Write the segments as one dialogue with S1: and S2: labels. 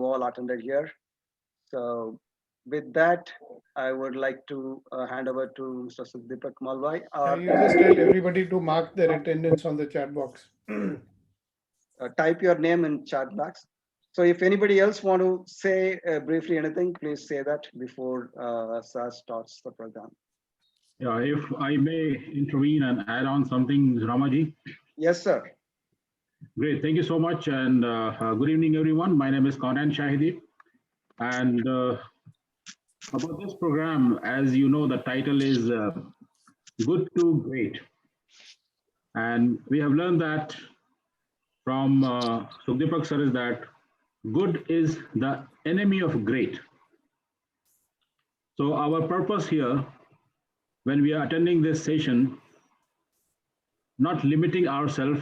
S1: all attended here. So with that, I would like to hand over to Mr. Sudeepak Malwai.
S2: You just tell everybody to mark their attendance on the chat box.
S1: Type your name in chat box. So if anybody else want to say briefly anything, please say that before Sir starts the program.
S3: Yeah, if I may intervene and add on something, Ramaji.
S1: Yes, sir.
S3: Great, thank you so much, and good evening, everyone. My name is Conan Shahidi, and about this program, as you know, the title is Good to Great, and we have learned that from Sukhdeepak sir is that good is the enemy of great. So our purpose here, when we are attending this session, not limiting ourselves,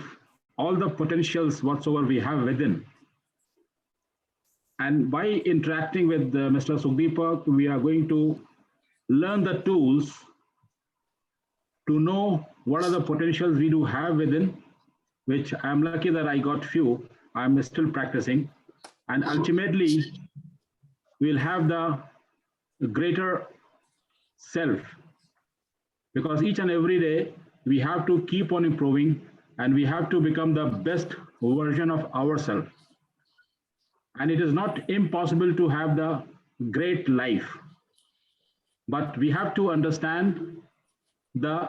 S3: all the potentials whatsoever we have within. And by interacting with Mr. Sukhdeepak, we are going to learn the tools to know what are the potentials we do have within, which I'm lucky that I got few. I'm still practicing. And ultimately, we'll have the greater self, because each and every day we have to keep on improving and we have to become the best version of ourselves. And it is not impossible to have the great life, but we have to understand the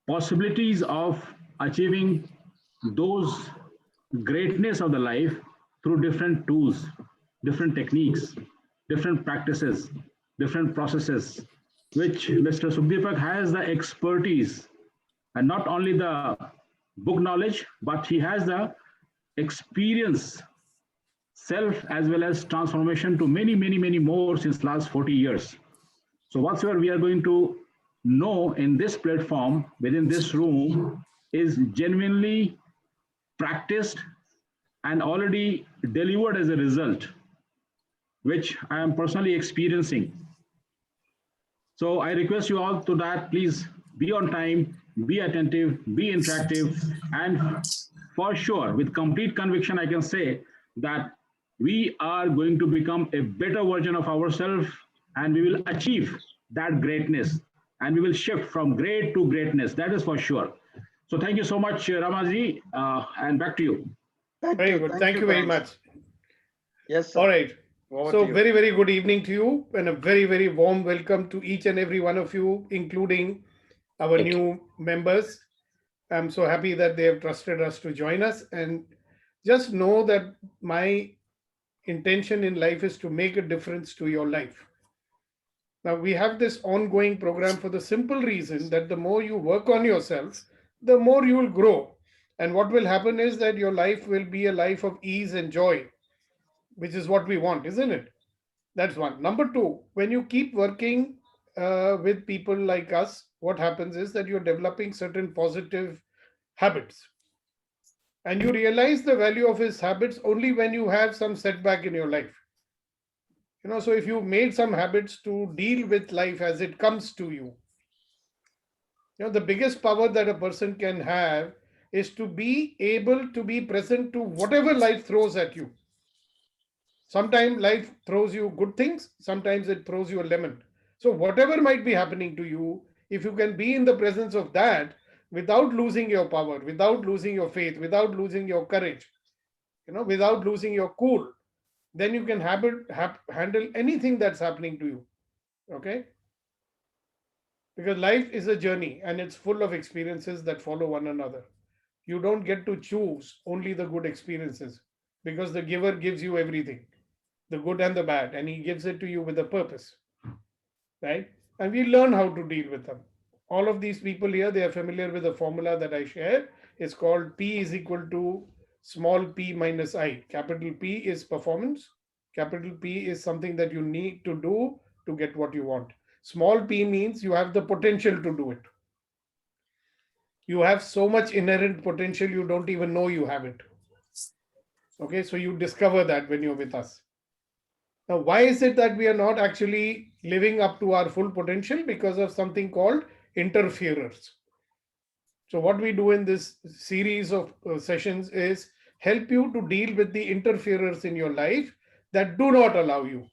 S3: possibilities of achieving those greatness of the life through different tools, different techniques, different practices, different processes, which Mr. Sukhdeepak has the expertise, and not only the book knowledge, but he has the experience, self as well as transformation to many more since last 40 years. So whatsoever we are going to know in this platform, within this room, is genuinely practiced and already delivered as a result, which I am personally experiencing. So I request you all to that, please be on time, be attentive, be interactive, and for sure, with complete conviction, I can say that we are going to become a better version of ourselves, and we will achieve that greatness, and we will shift from great to greatness. That is for sure. So thank you so much, Ramaji, and back to you.
S2: Very good. Thank you very much.
S1: Yes, sir.
S2: All right.
S1: Over
S2: So
S1: to you.
S2: very good evening to you, and a very warm welcome to each and every one of you, including our new members. I'm so happy that they have trusted us to join us, and just know that my intention in life is to make a difference to your life. Now, we have this ongoing program for the simple reason that the more you work on yourself, the more you will grow. And what will happen is that your life will be a life of ease and joy, which is what we want, isn't it? That's one. Number two, when you keep working with people like us, what happens is that you're developing certain positive habits. And you realize the value of his habits only when you have some setback in your life. So if you made some habits to deal with life as it comes to you, the biggest power that a person can have is to be able to be present to whatever life throws at you. Sometimes life throws you good things, sometimes it throws you a lemon. So whatever might be happening to you, if you can be in the presence of that without losing your power, without losing your faith, without losing your courage, without losing your cool, then you can handle anything that's happening to you. Okay? Because life is a journey and it's full of experiences that follow one another. You don't get to choose only the good experiences, because the giver gives you everything, the good and the bad, and he gives it to you with a purpose, right? And we learn how to deal with them. All of these people here, they are familiar with the formula that I share. It's called P is equal to small p minus I. Capital P is performance. Capital P is something that you need to do to get what you want. Small p means you have the potential to do it. You have so much inherent potential, you don't even know you have it. Okay, so you discover that when you're with us. Now, why is it that we are not actually living up to our full potential? Because of something called interferers. So what we do in this series of sessions is help you to deal with the interferers in your life that do not allow you,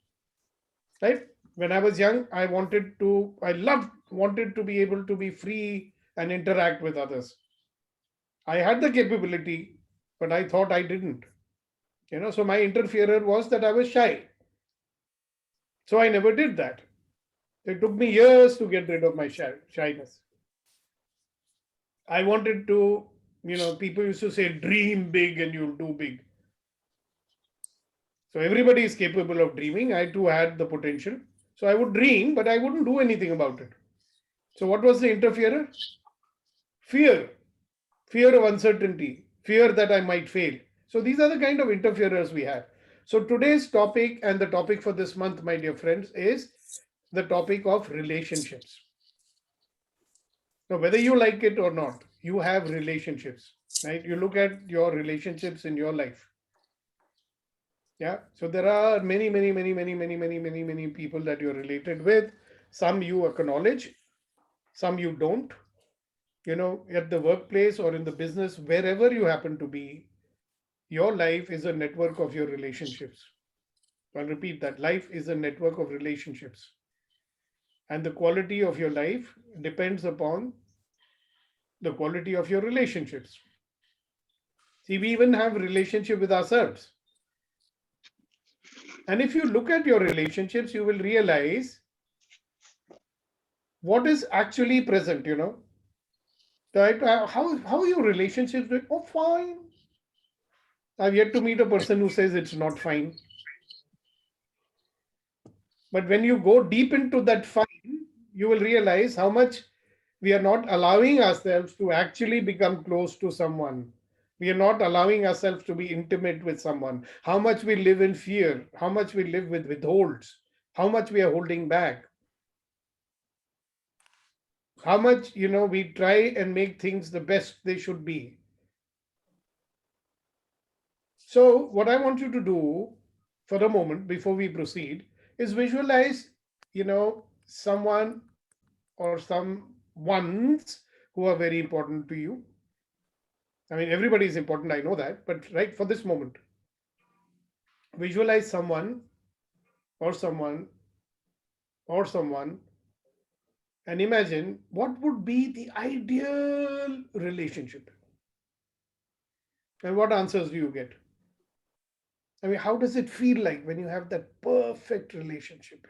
S2: right? When I was young, I wanted to be able to be free and interact with others. I had the capability, but I thought I didn't. So my interferer was that I was shy. So I never did that. It took me years to get rid of my shyness. I wanted to, people used to say, dream big and you'll do big. So everybody is capable of dreaming. I too had the potential. So I would dream, but I wouldn't do anything about it. So what was the interferer? Fear. Fear of uncertainty. Fear that I might fail. So these are the kind of interferers we have. So today's topic and the topic for this month, my dear friends, is the topic of relationships. Now, whether you like it or not, you have relationships, right? You look at your relationships in your life. Yeah. So there are many people that you're related with. Some you acknowledge, some you don't. At the workplace or in the business, wherever you happen to be, your life is a network of your relationships. I'll repeat that. Life is a network of relationships. And the quality of your life depends upon the quality of your relationships. See, we even have relationship with ourselves. And if you look at your relationships, you will realize what is actually present, Right? How are your relationships doing? Oh, fine. I've yet to meet a person who says it's not fine. But when you go deep into that fine, you will realize how much we are not allowing ourselves to actually become close to someone. We are not allowing ourselves to be intimate with someone. How much we live in fear, how much we live with withholds, how much we are holding back, how much we try and make things the best they should be. So what I want you to do for a moment before we proceed is visualize someone or some ones who are very important to you. I mean, everybody is important, I know that, but right for this moment, visualize someone or someone or someone and imagine what would be the ideal relationship. And what answers do you get? I mean, how does it feel like when you have that perfect relationship?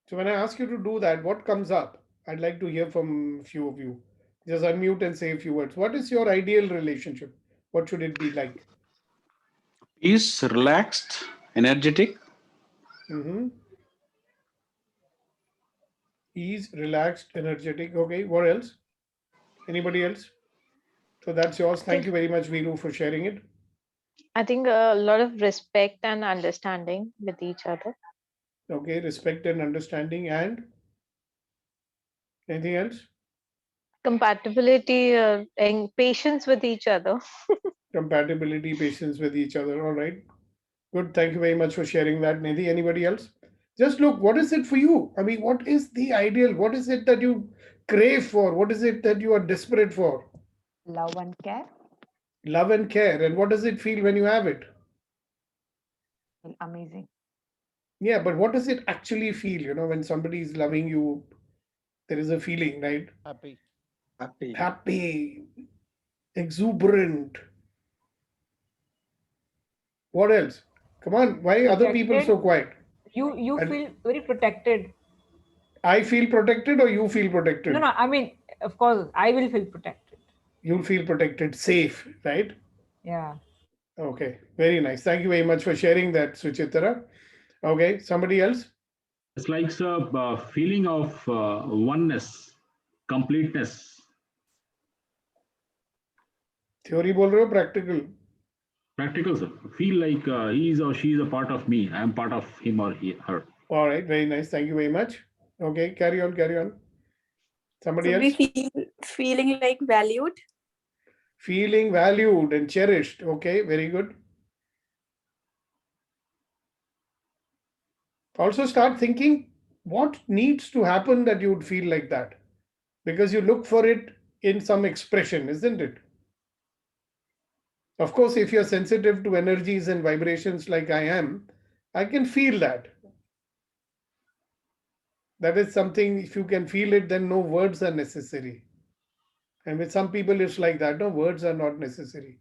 S2: So when I ask you to do that, what comes up? I'd like to hear from a few of you. Just unmute and say a few words. What is your ideal relationship? What should it be like?
S4: Is relaxed, energetic.
S2: Mm-hmm. Ease, relaxed, energetic. Okay, what else? Anybody else? So that's yours. Thank you very much, Veenu, for sharing it.
S5: I think a lot of respect and understanding with each other.
S2: Okay, respect and understanding. And anything else?
S5: Compatibility and patience with each other.
S2: Compatibility, patience with each other. All right. Good. Thank you very much for sharing that, Nidhi. Anybody else? Just look, what is it for you? I mean, what is the ideal? What is it that you crave for? What is it that you are desperate for?
S6: Love and care.
S2: Love and care. And what does it feel when you have it?
S6: Amazing.
S2: Yeah, but what does it actually feel? When somebody is loving you, there is a feeling, right?
S1: Happy.
S2: Happy, exuberant. What else? Come on, why other people so quiet?
S6: You
S2: And
S6: feel very protected.
S2: I feel protected or you feel protected?
S6: No, I mean, of course, I will feel protected.
S2: You'll feel protected, safe, right?
S6: Yeah.
S2: Okay, very nice. Thank you very much for sharing that, Suchitra. Okay, somebody else?
S3: It's like a feeling of oneness, completeness.
S2: Theory bol rahe ho, practical?
S3: Practical, sir. Feel like he is or she is a part of me. I am part of him or her.
S2: All right, very nice. Thank you very much. Okay, carry on, carry on. Somebody
S7: So
S2: else?
S7: feeling like valued.
S2: Feeling valued and cherished. Okay, very good. Also start thinking what needs to happen that you would feel like that, because you look for it in some expression, isn't it? Of course, if you're sensitive to energies and vibrations like I am, I can feel that. That is something, if you can feel it, then no words are necessary. And with some people, it's like that, no words are not necessary.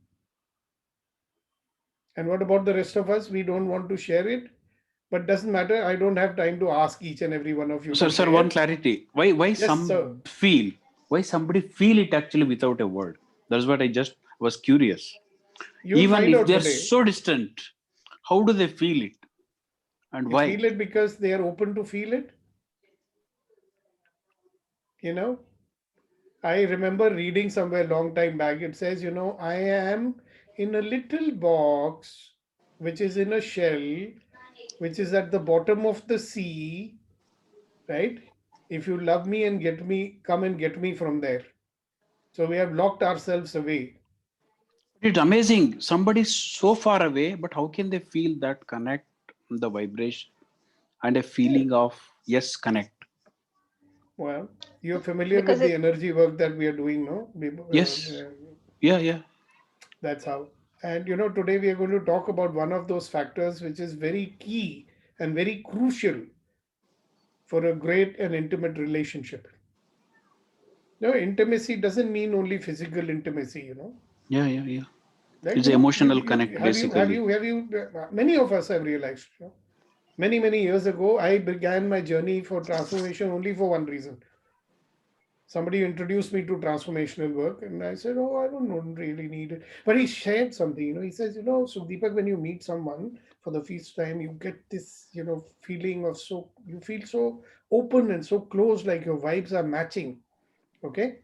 S2: And what about the rest of us? We don't want to share it, but doesn't matter. I don't have time to ask each and every one of you
S4: Sir,
S2: to
S4: sir,
S2: share.
S4: one clarity. Why
S2: Yes, sir.
S4: why somebody feel it actually without a word? That's what I just was curious.
S2: You'll
S4: Even
S2: find
S4: if
S2: out
S4: they're
S2: today.
S4: so distant, how do they feel it and
S2: They
S4: why?
S2: feel it because they are open to feel it. You know, I remember reading somewhere long time back. It says, I am in a little box which is in a shell, which is at the bottom of the sea, right? If you love me and get me, come and get me from there. So we have locked ourselves away.
S4: It's amazing. Somebody's so far away, but how can they feel that connect, the vibration, and a feeling of yes, connect?
S2: Well, you're familiar with
S5: Because
S2: the
S5: it
S2: energy work that we are doing, no?
S4: Yes. Yeah, yeah.
S2: That's how. And today we are going to talk about one of those factors which is very key and very crucial for a great and intimate relationship. No, intimacy doesn't mean only physical intimacy,
S4: Yeah, yeah, yeah.
S2: right?
S4: It's an emotional
S2: You
S4: connect, basically.
S2: many of us have realized, many, many years ago, I began my journey for transformation only for one reason. Somebody introduced me to transformational work, and I said, "Oh, I don't really need it." But he shared something. He says, "So Deepak, when you meet someone for the first time, you get this, feeling of you feel so open and so close, like your vibes are matching." Okay,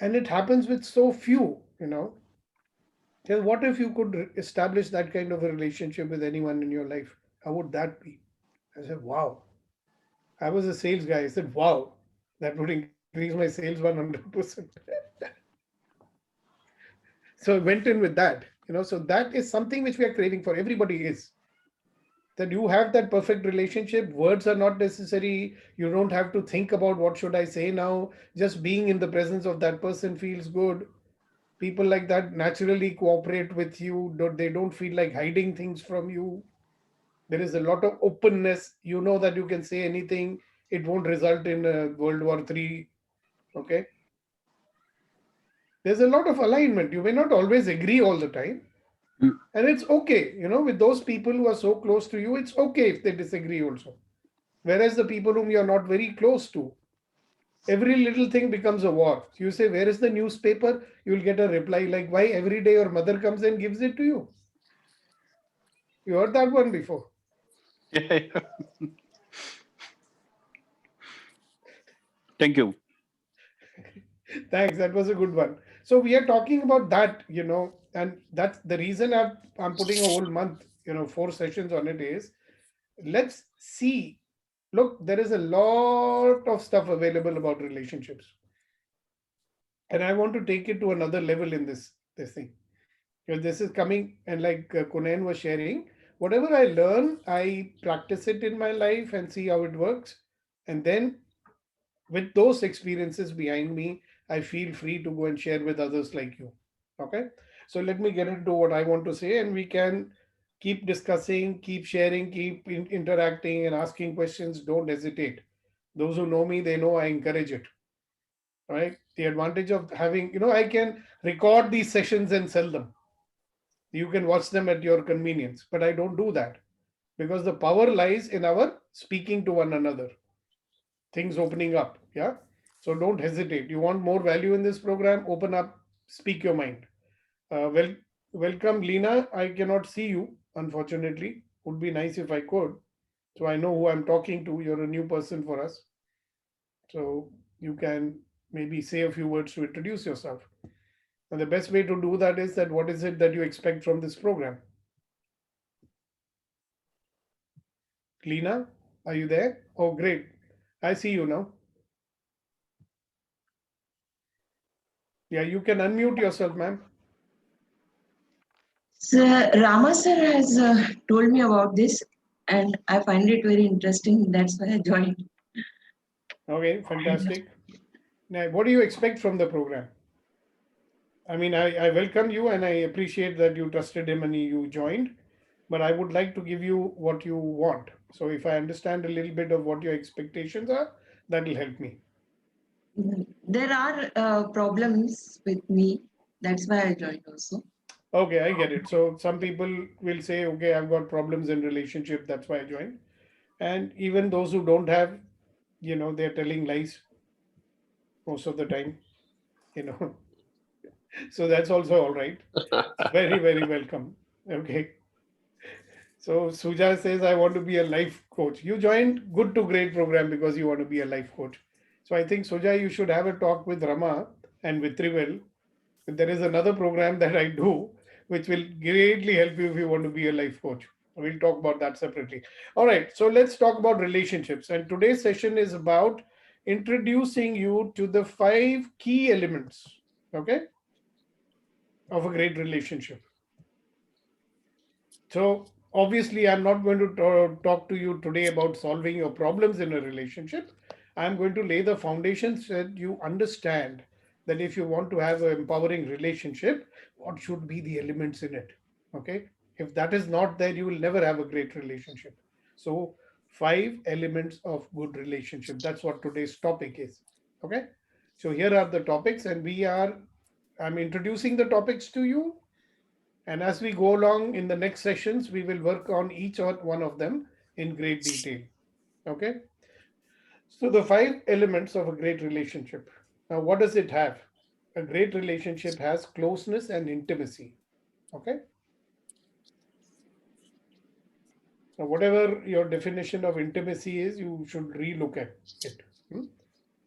S2: and it happens with so few. Then what if you could establish that kind of a relationship with anyone in your life? How would that be? I said, "Wow." I was a sales guy. I said, "Wow, that would increase my sales 100%." So I went in with that. So that is something which we are craving for. Everybody is. That you have that perfect relationship. Words are not necessary. You don't have to think about what should I say now. Just being in the presence of that person feels good. People like that naturally cooperate with you. They don't feel like hiding things from you. There is a lot of openness. You know that you can say anything. It won't result in World War III. Okay. There's a lot of alignment. You may not always agree all the time.
S4: Mm.
S2: And it's okay, with those people who are so close to you, it's okay if they disagree also. Whereas the people whom you're not very close to, every little thing becomes a war. You say, "Where is the newspaper?" You'll get a reply like, "Why every day your mother comes and gives it to you?" You heard that one before.
S4: Yeah, yeah. Thank you.
S2: Thanks, that was a good one. So we are talking about that, and that's the reason I'm putting a whole month, 4 sessions on it is let's see. Look, there is a lot of stuff available about relationships, and I want to take it to another level in this thing, because this is coming, and like Kunain was sharing, whatever I learn, I practice it in my life and see how it works, and then with those experiences behind me, I feel free to go and share with others like you. Okay, so let me get into what I want to say, and we can keep discussing, keep sharing, keep interacting and asking questions. Don't hesitate. Those who know me, they know I encourage it. Right, the advantage of having, I can record these sessions and sell them. You can watch them at your convenience, but I don't do that, because the power lies in our speaking to one another, things opening up. Yeah, so don't hesitate. You want more value in this program, open up, speak your mind. Well, welcome Lena. I cannot see you, unfortunately. Would be nice if I could, so I know who I'm talking to. You're a new person for us, so you can maybe say a few words to introduce yourself. And the best way to do that is that what is it that you expect from this program? Lena, are you there? Oh, great. I see you now. Yeah, you can unmute yourself, ma'am.
S8: Sir, Rama sir has told me about this. and I find it very interesting. That's why I joined.
S2: Okay, fantastic. Now, what do you expect from the program? I mean, I welcome you and I appreciate that you trusted him and you joined, but I would like to give you what you want. So if I understand a little bit of what your expectations are, that will help me.
S8: There are problems with me. That's why I joined also.
S2: Okay, I get it. So some people will say, okay, I've got problems in relationship, that's why I joined. And even those who don't have, they're telling lies most of the time, you know. So that's also all right. Very, very welcome. Okay. So Suja says, I want to be a life coach. You joined Good to Great program because you want to be a life coach. So I think, Suja, you should have a talk with Rama and with Trivel. There is another program that I do, which will greatly help you if you want to be a life coach. We'll talk about that separately. All right. So let's talk about relationships. And today's session is about introducing you to the 5 key elements, okay, of a great relationship. So obviously, I'm not going to talk to you today about solving your problems in a relationship. I'm going to lay the foundations that you understand that if you want to have an empowering relationship, what should be the elements in it. Okay. If that is not there, you will never have a great relationship. So 5 elements of good relationship. That's what today's topic is. Okay. So here are the topics, and I'm introducing the topics to you, and as we go along in the next sessions, we will work on each one of them in great detail. Okay. So the 5 elements of a great relationship. Now, what does it have? A great relationship has closeness and intimacy. Okay. Now, whatever your definition of intimacy is, you should relook at it.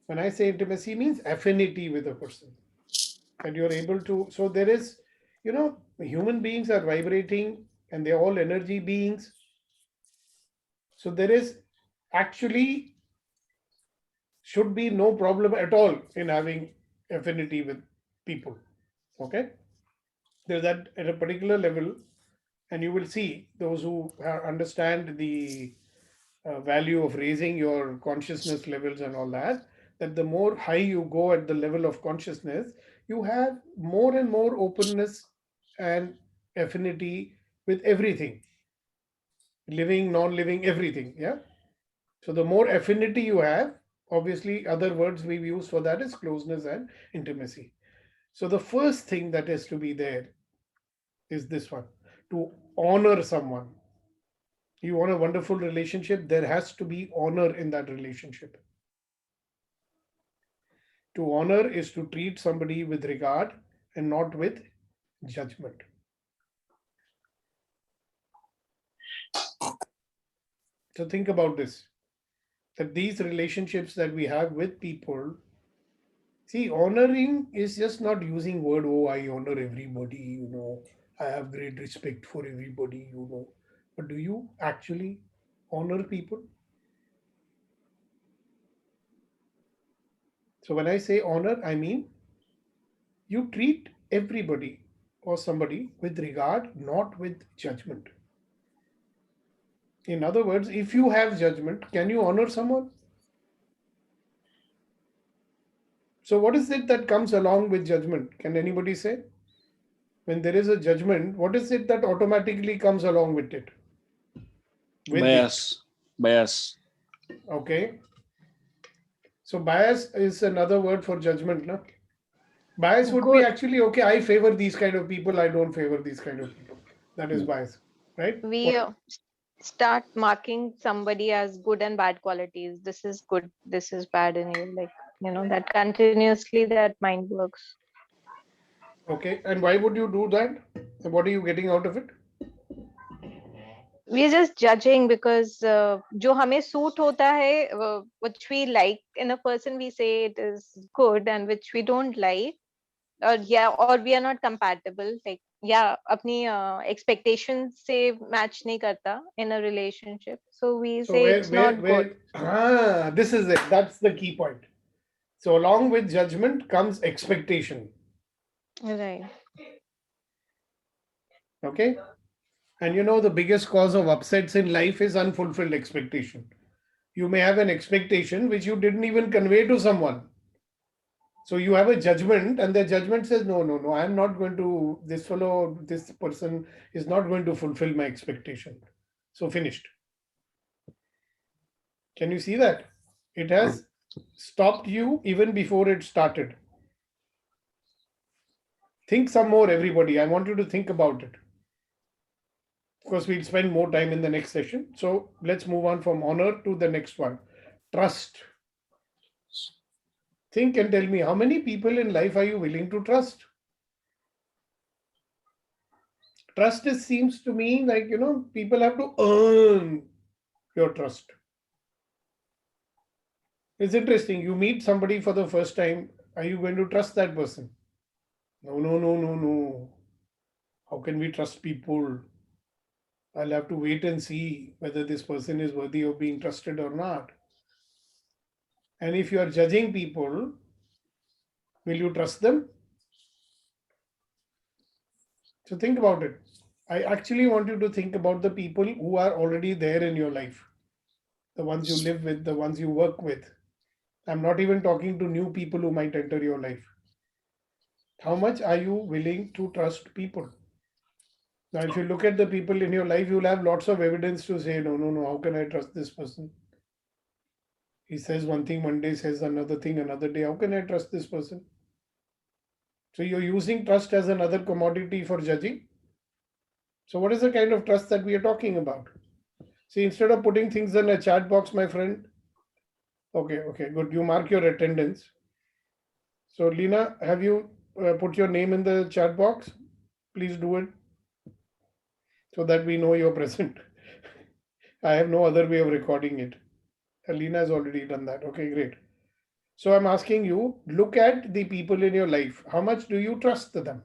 S2: When I say intimacy, means affinity with a person. And you're able to, so there is, human beings are vibrating and they're all energy beings. So there is actually should be no problem at all in having affinity with people. Okay. There's that at a particular level, and you will see those who understand the value of raising your consciousness levels and all that, that the more high you go at the level of consciousness, you have more and more openness and affinity with everything, living, non-living, everything. Yeah. So the more affinity you have, obviously other words we've used for that is closeness and intimacy. So the first thing that has to be there is this one: to honor someone. You want a wonderful relationship, there has to be honor in that relationship. To honor is to treat somebody with regard and not with judgment. So think about this, that these relationships that we have with people, see, honoring is just not using word, oh, I honor everybody, I have great respect for everybody, But do you actually honor people? So when I say honor, I mean you treat everybody or somebody with regard, not with judgment. In other words, if you have judgment, can you honor someone? So what is it that comes along with judgment? Can anybody say? When there is a judgment, what is it that automatically comes along with it?
S4: Bias.
S2: Okay. So bias is another word for judgment, no? Bias would be
S5: Good.
S2: actually, okay, I favor these kind of people, I don't favor these kind of people. That is bias, right?
S5: We start marking somebody as good and bad qualities. This is good, this is bad in you. Like, that continuously that mind works.
S2: Okay, and why would you do that? What are you getting out of it?
S5: We are just judging because जो हमें suit होता है, which we like in a person, we say it is good, and which we don't like, or we are not compatible. Like, अपनी expectations से match नहीं करता in a relationship, so we
S2: So
S5: say it's not good.
S2: this is it. That's the key point. So along with judgment comes expectation.
S5: Right.
S2: Okay. And the biggest cause of upsets in life is unfulfilled expectation. You may have an expectation which you didn't even convey to someone. So you have a judgment, and the judgment says, no, no, no, I'm not going to, this person is not going to fulfill my expectation. So finished. Can you see that? It has stopped you even before it started. Think some more, everybody. I want you to think about it. Of course, we'll spend more time in the next session. So let's move on from honor to the next one. Trust. Think and tell me, how many people in life are you willing to trust? Trust seems to me like, people have to earn your trust. It's interesting. You meet somebody for the first time. Are you going to trust that person? No, no, no, no, no. How can we trust people? I'll have to wait and see whether this person is worthy of being trusted or not. And if you are judging people, will you trust them? So think about it. I actually want you to think about the people who are already there in your life, the ones you live with, the ones you work with. I'm not even talking to new people who might enter your life. How much are you willing to trust people? Now, if you look at the people in your life, you'll have lots of evidence to say, no, no, no, how can I trust this person? He says one thing one day, says another thing another day. How can I trust this person? So you're using trust as another commodity for judging. So what is the kind of trust that we are talking about? See, instead of putting things in a chat box, my friend, okay, good. You mark your attendance. So Lena, have you put your name in the chat box? Please do it so that we know you're present. I have no other way of recording it. Alina has already done that. Okay, great. So I'm asking you, look at the people in your life. How much do you trust them?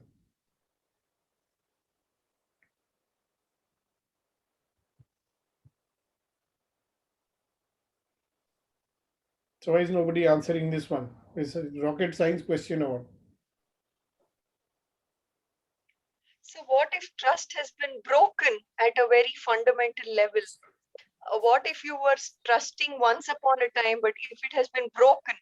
S2: So why is nobody answering this one? It's a rocket science question or what?
S9: So what if trust has been broken at a very fundamental level? What if you were trusting once upon a time, but if it has been broken?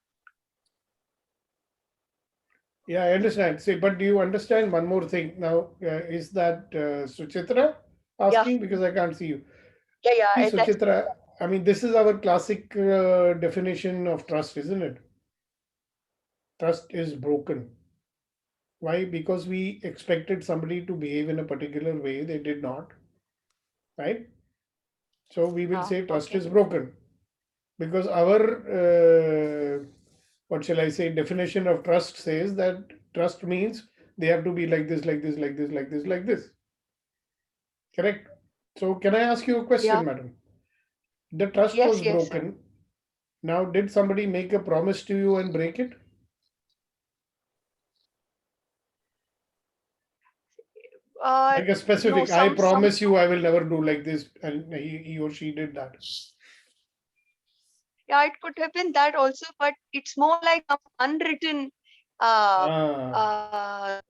S2: Yeah, I understand. See, but do you understand one more thing? Now, is that Suchitra asking?
S9: Yeah.
S2: Because I can't see you.
S9: Yeah,
S2: See,
S9: that's
S2: Suchitra, I mean, this is our classic definition of trust, isn't it? Trust is broken. Why? Because we expected somebody to behave in a particular way, they did not, right? So we will say trust is broken because our, what shall I say, definition of trust says that trust means they have to be like this, like this, like this, like this, like this. Correct? So can I ask you a question, madam? The trust was
S9: yes.
S2: broken. Now, did somebody make a promise to you and break it? Like a specific,
S9: No,
S2: I promise you I will never do like this, and he or she did that.
S9: Yeah, it could have been that also, but it's more like some unwritten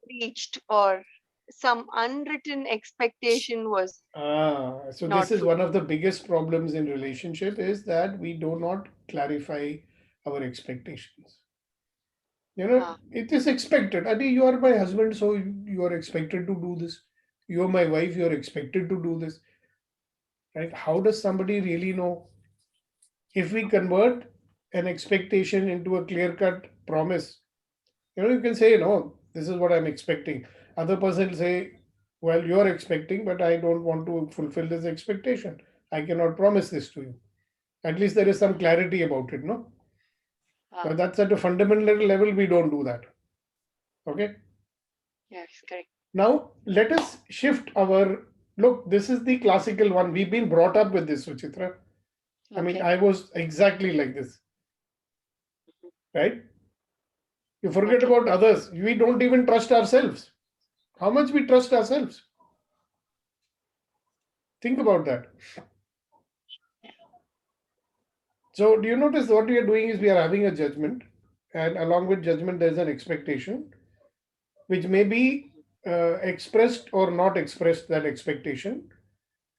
S9: reached or some unwritten expectation was.
S2: So this is one of the biggest problems in relationship is that we do not clarify our expectations. It is expected. I mean, you are my husband, so you are expected to do this. You are my wife, you are expected to do this. Right? How does somebody really know? If we convert an expectation into a clear-cut promise, you can say, no, this is what I'm expecting. Other person say, well, you're expecting, but I don't want to fulfill this expectation. I cannot promise this to you. At least there is some clarity about it, no? But that's at a fundamental level, we don't do that. Okay?
S9: Yes, correct.
S2: Now, let us shift our look. This is the classical one. We've been brought up with this, Suchitra. I mean, I was exactly like this. Right? You forget about others. We don't even trust ourselves. How much we trust ourselves? Think about that. So, do you notice what we are doing is we are having a judgment, and along with judgment, there's an expectation, which may be expressed or not expressed, that expectation.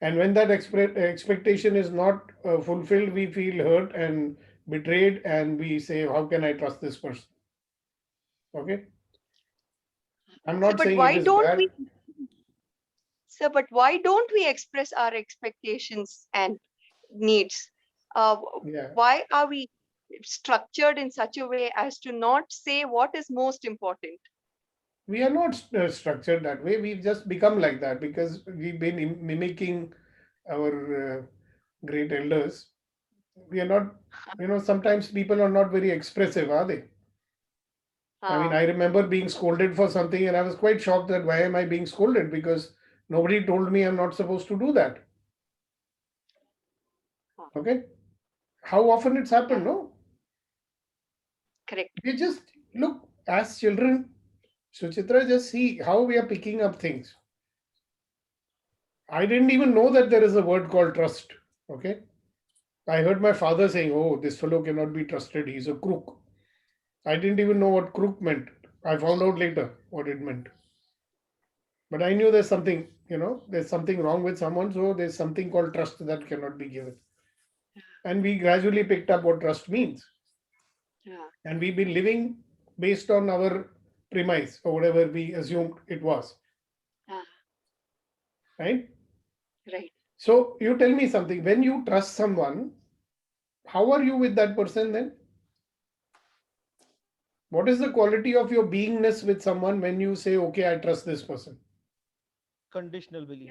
S2: And when that expectation is not fulfilled, we feel hurt and betrayed, and we say, how can I trust this person? Okay. I'm
S9: So,
S2: not
S9: but
S2: saying it
S9: why
S2: is
S9: don't
S2: bad.
S9: we? So, but why don't we express our expectations and needs?
S2: Yeah.
S9: Why are we structured in such a way as to not say what is most important?
S2: We are not structured that way. We've just become like that because we've been mimicking our great elders. We are not, sometimes people are not very expressive, are they? I mean, I remember being scolded for something and I was quite shocked that why am I being scolded? Because nobody told me I'm not supposed to do that. Okay. How often it's happened, no?
S9: Correct.
S2: We just look as children, Suchitra, just see how we are picking up things. I didn't even know that there is a word called trust. Okay. I heard my father saying, oh, this fellow cannot be trusted. He's a crook. I didn't even know what crook meant. I found out later what it meant. But I knew there's something, there's something wrong with someone. So there's something called trust that cannot be given. And we gradually picked up what trust means.
S9: Yeah.
S2: And we've been living based on our premise or whatever we assumed it was. Right?
S9: Right.
S2: So you tell me something. When you trust someone, how are you with that person then? What is the quality of your beingness with someone when you say, okay, I trust this person?
S10: Conditional belief.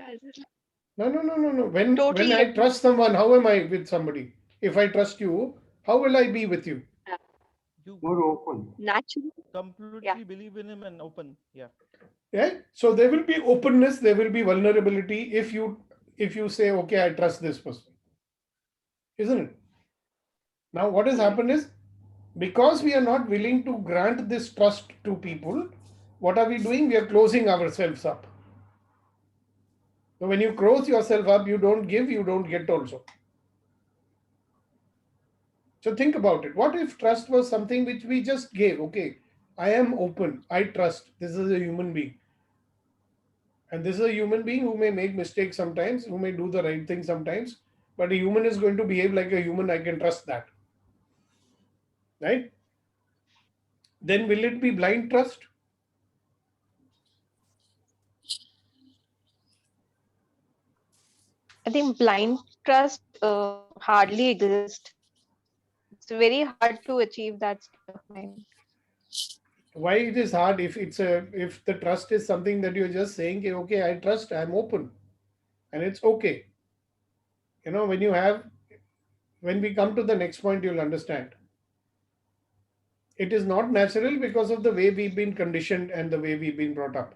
S2: No. When
S9: Totally
S2: I trust someone, how am I with somebody? If I trust you, how will I be with you?
S10: You
S1: More open.
S9: naturally.
S10: completely believe in him and open. Yeah.
S2: Yeah. So there will be openness, there will be vulnerability if you say, okay, I trust this person. Isn't it? Now what has happened is because we are not willing to grant this trust to people, what are we doing? We are closing ourselves up. So when you close yourself up, you don't give, you don't get also. So think about it. What if trust was something which we just gave? Okay, I am open. I trust. This is a human being. And this is a human being who may make mistakes sometimes, who may do the right thing sometimes. But a human is going to behave like a human. I can trust that. Right? Then will it be blind trust?
S5: I think blind trust hardly exists. It's very hard to achieve that state of mind.
S2: Why it is hard if the trust is something that you're just saying, okay, I trust, I'm open. And it's okay. When we come to the next point, you'll understand. It is not natural because of the way we've been conditioned and the way we've been brought up.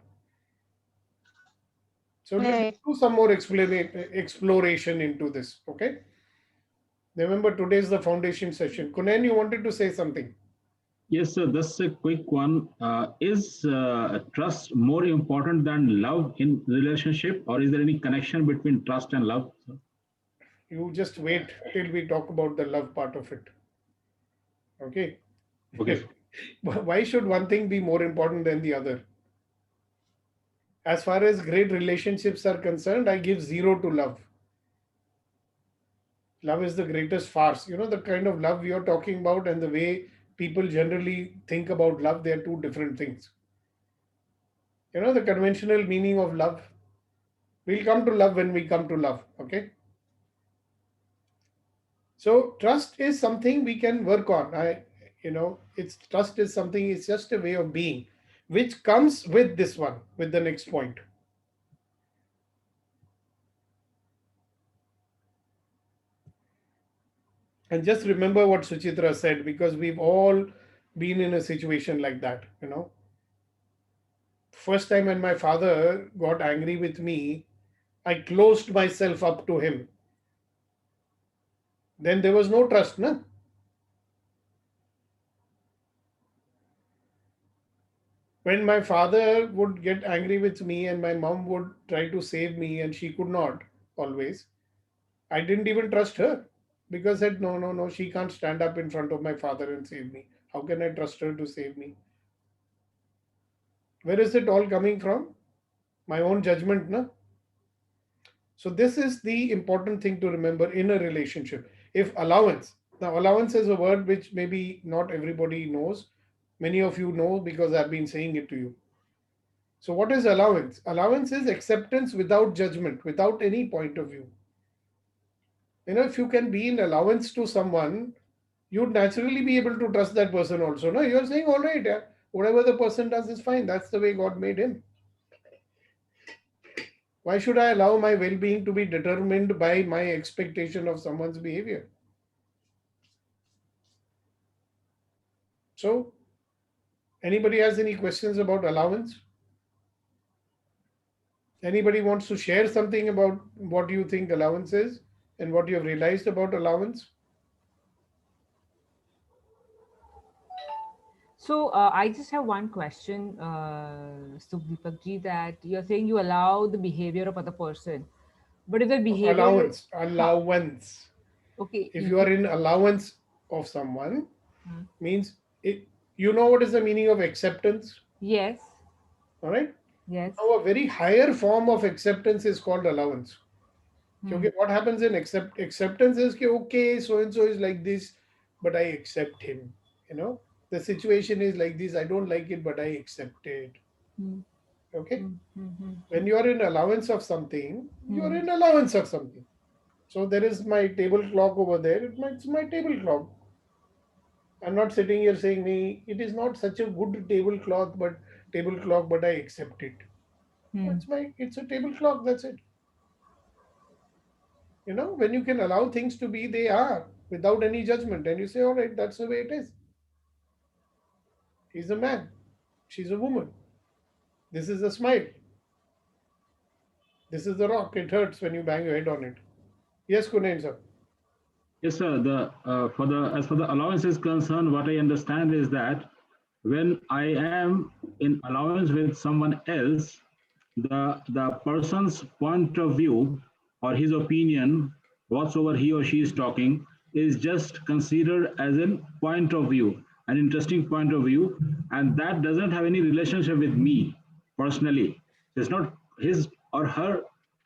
S2: So let's
S5: Right.
S2: do some more exploration into this. Okay. Remember, today is the foundation session. Kunan, you wanted to say something.
S3: Yes, sir. That's a quick one. Is trust more important than love in relationship, or is there any connection between trust and love?
S2: You just wait till we talk about the love part of it. Okay.
S3: Okay.
S2: Why should one thing be more important than the other? As far as great relationships are concerned, I give 0 to love. Love is the greatest farce. The kind of love you're talking about and the way people generally think about love, they are two different things. The conventional meaning of love. We'll come to love when we come to love. Okay. So trust is something we can work on. It's trust is something, it's just a way of being, which comes with this one, with the next point. And just remember what Suchitra said, because we've all been in a situation like that. First time when my father got angry with me, I closed myself up to him. Then there was no trust, no? When my father would get angry with me and my mom would try to save me and she could not always, I didn't even trust her because I said, no, she can't stand up in front of my father and save me. How can I trust her to save me? Where is it all coming from? My own judgment, no? So this is the important thing to remember in a relationship. If allowance, now allowance is a word which maybe not everybody knows. Many of you know because I've been saying it to you. So what is allowance? Allowance is acceptance without judgment, without any point of view. You know, if you can be in allowance to someone, you'd naturally be able to trust that person also. No, you're saying, all right, yeah, whatever the person does is fine. That's the way God made him. Why should I allow my well-being to be determined by my expectation of someone's behavior? So, anybody has any questions about allowance? Anybody wants to share something about what you think allowance is and what you have realized about allowance?
S6: So I just have one question, Sukhdeepak ji, that you're saying you allow the behavior of other person, but if the behavior
S2: Allowance.
S6: okay,
S2: If you are in allowance of someone, means it. You know what is the meaning of acceptance?
S6: yes,
S2: All right.
S6: yes,
S2: Now, a very higher form of acceptance is called allowance. Okay, what happens in acceptance is कि, okay, so and so is like this, but I accept him. You know, the situation is like this. I don't like it, but I accept it. Okay. When you are in allowance of something, you are in allowance of something. So there is my table clock over there. It's my table clock. I'm not sitting here saying me. It is not such a good tablecloth, but I accept it. It's a table clock. That's it. You know, when you can allow things to be, they are without any judgment, and you say, all right, that's the way it is. He's a man, she's a woman. This is a smile. This is the rock. It hurts when you bang your head on it. Yes, Kunain sir.
S3: Yes, sir. As for the allowance is concerned, what I understand is that when I am in allowance with someone else, the person's point of view or his opinion, whatsoever he or she is talking, is just considered as a point of view, an interesting point of view, and that doesn't have any relationship with me personally. It's not his or her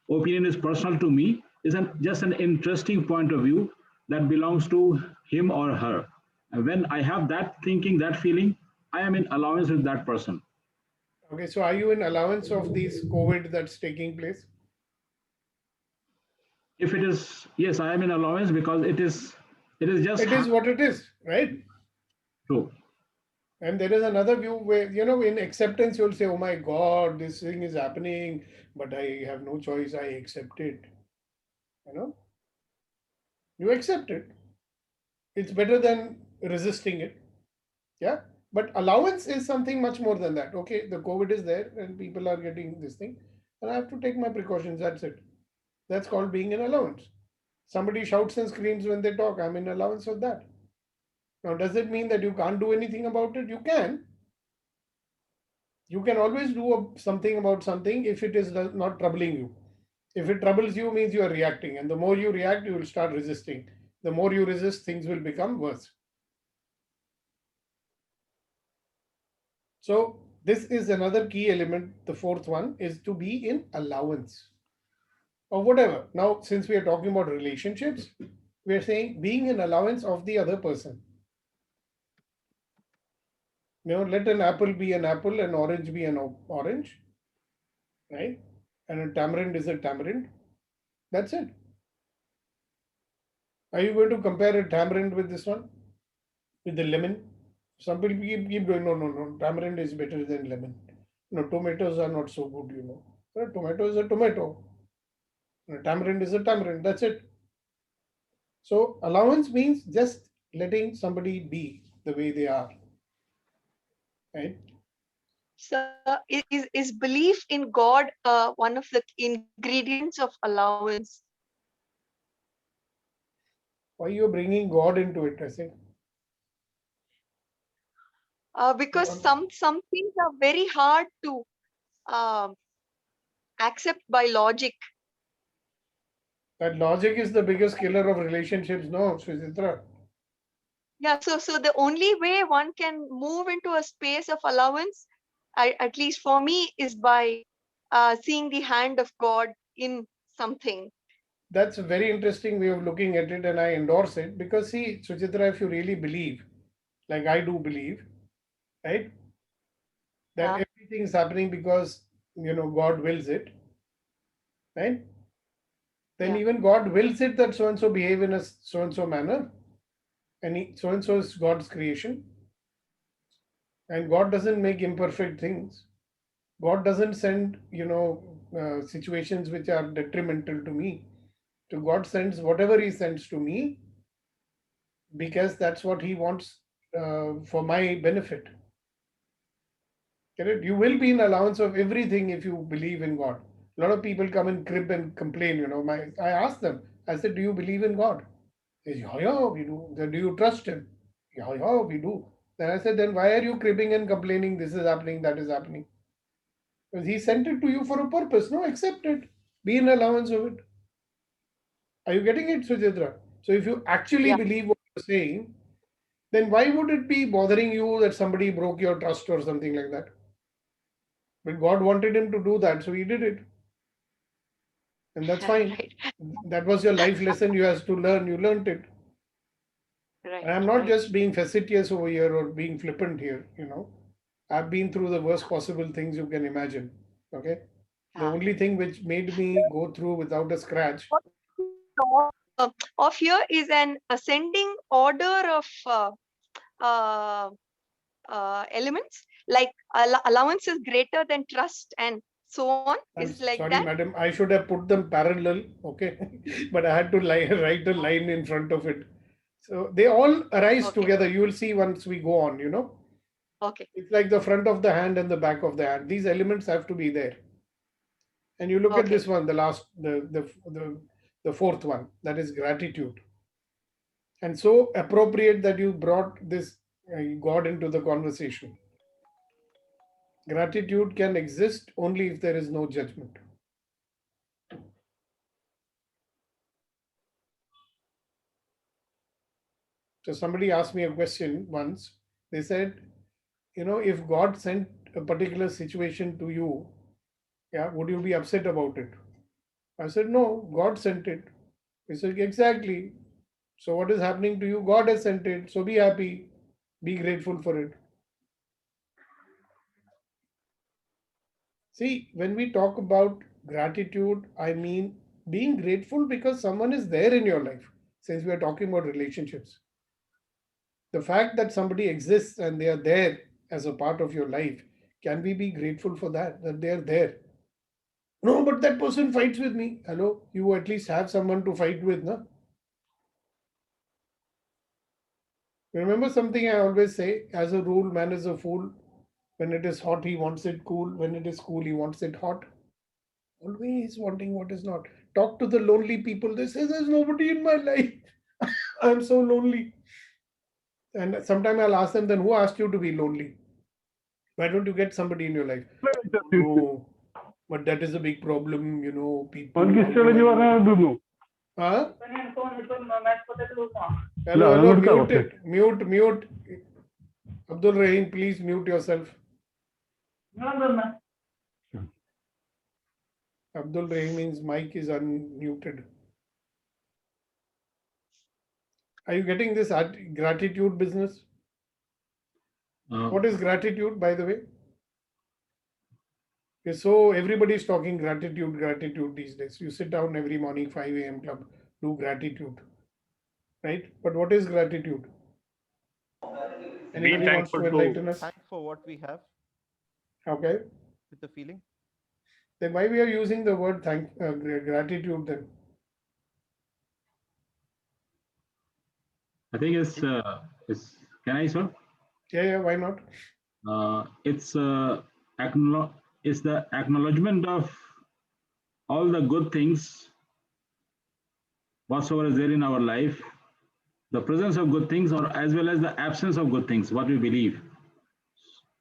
S3: opinion is personal to me. It's just an interesting point of view that belongs to him or her. And when I have that thinking, that feeling, I am in allowance with that person.
S2: Okay, so are you in allowance of this COVID that's taking place?
S3: If it is, yes, I am in allowance because it is just.
S2: It is what it is, right?
S3: True.
S2: And there is another view where, you know, in acceptance, you'll say, oh my God, this thing is happening, but I have no choice. I accept it. You know, you accept it. It's better than resisting it. Yeah. But allowance is something much more than that. Okay, the COVID is there and people are getting this thing, and I have to take my precautions. That's it. That's called being in allowance. Somebody shouts and screams when they talk. I'm in allowance of that. Now, does it mean that you can't do anything about it? You can. You can always do something about something if it is not troubling you. If it troubles you, means you are reacting. And the more you react, you will start resisting. The more you resist, things will become worse. So this is another key element. The fourth one is to be in allowance or whatever. Now, since we are talking about relationships, we are saying being in allowance of the other person. You know, let an apple be an apple, an orange be an orange, right? And a tamarind is a tamarind. That's it. Are you going to compare a tamarind with this one? With the lemon? Some people keep going, no, tamarind is better than lemon. No, tomatoes are not so good, you know. A tomato is a tomato. A tamarind is a tamarind. That's it. So allowance means just letting somebody be the way they are. Right?
S9: So is belief in God one of the ingredients of allowance?
S2: Why you bringing God into it, I think?
S9: Because some things are very hard to accept by logic.
S2: That logic is the biggest killer of relationships, no, Sujitra?
S9: Yeah, so the only way one can move into a space of allowance, at least for me, is by seeing the hand of God in something.
S2: That's a very interesting way of looking at it, and I endorse it because, see, Suchitra, if you really believe, like I do believe, right, that
S9: Yeah.
S2: everything is happening because God wills it, right? Then
S9: Yeah.
S2: even God wills it that so and so behave in a so and so manner, and so and so is God's creation, and God doesn't make imperfect things. God doesn't send situations which are detrimental to me. So God sends whatever He sends to me because that's what He wants for my benefit. Correct? You will be in allowance of everything if you believe in God. A lot of people come and crib and complain. I asked them. I said, "Do you believe in God?" They say, "Yeah, yeah, we do." Then, "Do you trust Him?" "Yeah, yeah, we do." Then I said, "Then why are you cribbing and complaining? This is happening, that is happening." Because He sent it to you for a purpose. No, accept it. Be in allowance of it. Are you getting it, Sujitra? So if you actually
S9: Yeah.
S2: believe what you're saying, then why would it be bothering you that somebody broke your trust or something like that? But God wanted him to do that, so he did it. And that's fine.
S9: Right.
S2: That was your life lesson you have to learn. You learned it.
S9: Right.
S2: And I'm not
S9: Right.
S2: just being facetious over here or being flippant here. I've been through the worst possible things you can imagine. Okay. The
S9: Yeah.
S2: only thing which made me go through without a scratch.
S9: What of here is an ascending order of uh, elements, like allowance is greater than trust and so on.
S2: I'm
S9: Is like
S2: sorry,
S9: that?
S2: madam. I should have put them parallel. Okay. But I had to write a line in front of it. So they all arise
S9: Okay.
S2: together. You will see once we go on.
S9: Okay.
S2: It's like the front of the hand and the back of the hand. These elements have to be there. And you look at
S9: Okay.
S2: this one, the last, the fourth one, that is gratitude. And so appropriate that you brought this God into the conversation. Gratitude can exist only if there is no judgment. So somebody asked me a question once. They said, if God sent a particular situation to you, yeah, would you be upset about it? I said, no, God sent it. He said, exactly. So what is happening to you? God has sent it. So be happy. Be grateful for it. See, when we talk about gratitude, I mean being grateful because someone is there in your life. Since we are talking about relationships, the fact that somebody exists and they are there as a part of your life, can we be grateful for that they are there? No, but that person fights with me. Hello, you at least have someone to fight with, no? Remember something I always say, as a rule, man is a fool. When it is hot, he wants it cool. When it is cool, he wants it hot. Always wanting what is not. Talk to the lonely people. They say, there's nobody in my life. I'm so lonely. And sometimes I'll ask them, then who asked you to be lonely? Why don't you get somebody in your life? No, but that is a big problem, people. Huh? Hello, mute it. Mute. Abdul Rahim, please mute yourself. Abdul Rahim's mic is unmuted. Are you getting this gratitude business? What is gratitude, by the way? Okay, so everybody's talking gratitude these days. You sit down every morning, 5 a.m. club, do gratitude, right? But what is gratitude? Anybody wants to enlighten us?
S10: Thank for what we have
S2: Okay.
S10: with the feeling.
S2: Then why we are using the word gratitude then?
S3: I think it's can I, sir?
S2: Yeah, why not?
S3: It's it's the acknowledgement of all the good things whatsoever is there in our life, the presence of good things, or as well as the absence of good things, what we believe.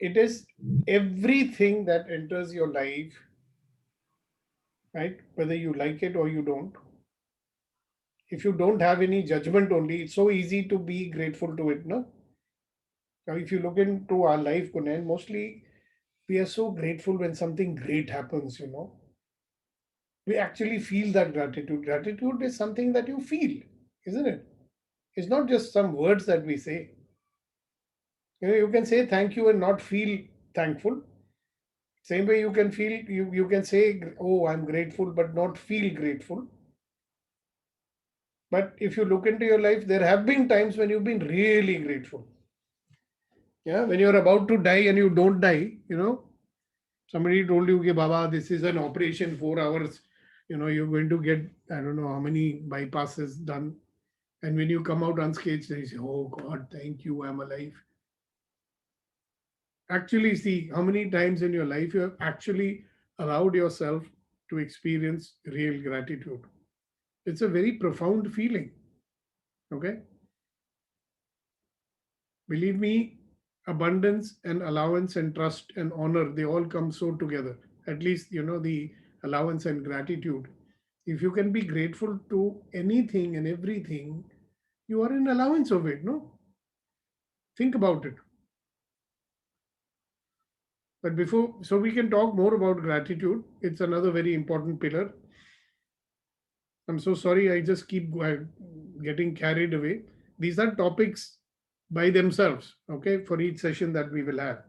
S2: It is everything that enters your life, right? Whether you like it or you don't. If you don't have any judgment only, it's so easy to be grateful to it, no? Now, if you look into our life, Kunan, mostly we are so grateful when something great happens. we actually feel that gratitude. Gratitude is something that you feel, isn't it? It's not just some words that we say. You can say thank you and not feel thankful. Same way you can feel, you can say, oh, I'm grateful, but not feel grateful. But if you look into your life, there have been times when you've been really grateful. Yeah, when you're about to die and you don't die, somebody told you, okay, Baba, this is an operation, 4 hours, you're going to get, I don't know how many bypasses done. And when you come out unscathed, they say, oh God, thank you, I'm alive. Actually, see how many times in your life you have actually allowed yourself to experience real gratitude. It's a very profound feeling. Okay. Believe me, abundance and allowance and trust and honor, they all come so together. At least, the allowance and gratitude. If you can be grateful to anything and everything, you are in allowance of it, no? Think about it. But so we can talk more about gratitude. It's another very important pillar. I'm so sorry, I just keep getting carried away. These are topics by themselves, okay, for each session that we will have.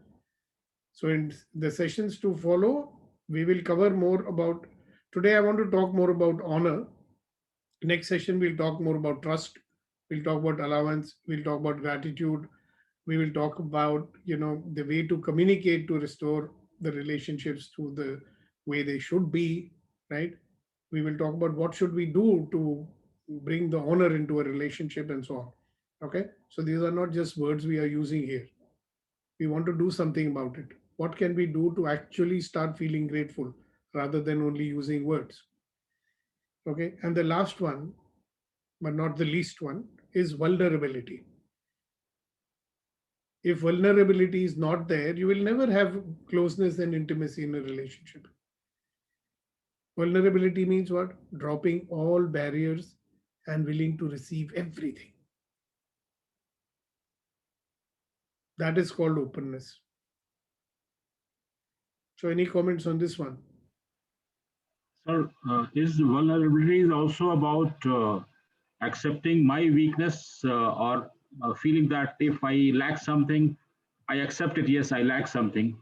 S2: So in the sessions to follow, we will cover more about, today I want to talk more about honor. Next session, we'll talk more about trust. We'll talk about allowance. We'll talk about gratitude. We will talk about, the way to communicate to restore the relationships to the way they should be, right? We will talk about what should we do to bring the honor into a relationship and so on. Okay. So these are not just words we are using here. We want to do something about it. What can we do to actually start feeling grateful rather than only using words? Okay. And the last one, but not the least one, is vulnerability. If vulnerability is not there, you will never have closeness and intimacy in a relationship. Vulnerability means what? Dropping all barriers and willing to receive everything. That is called openness. So, any comments on this one?
S3: Sir, is vulnerability is also about accepting my weakness or feeling that if I lack something, I accept it. Yes, I lack something.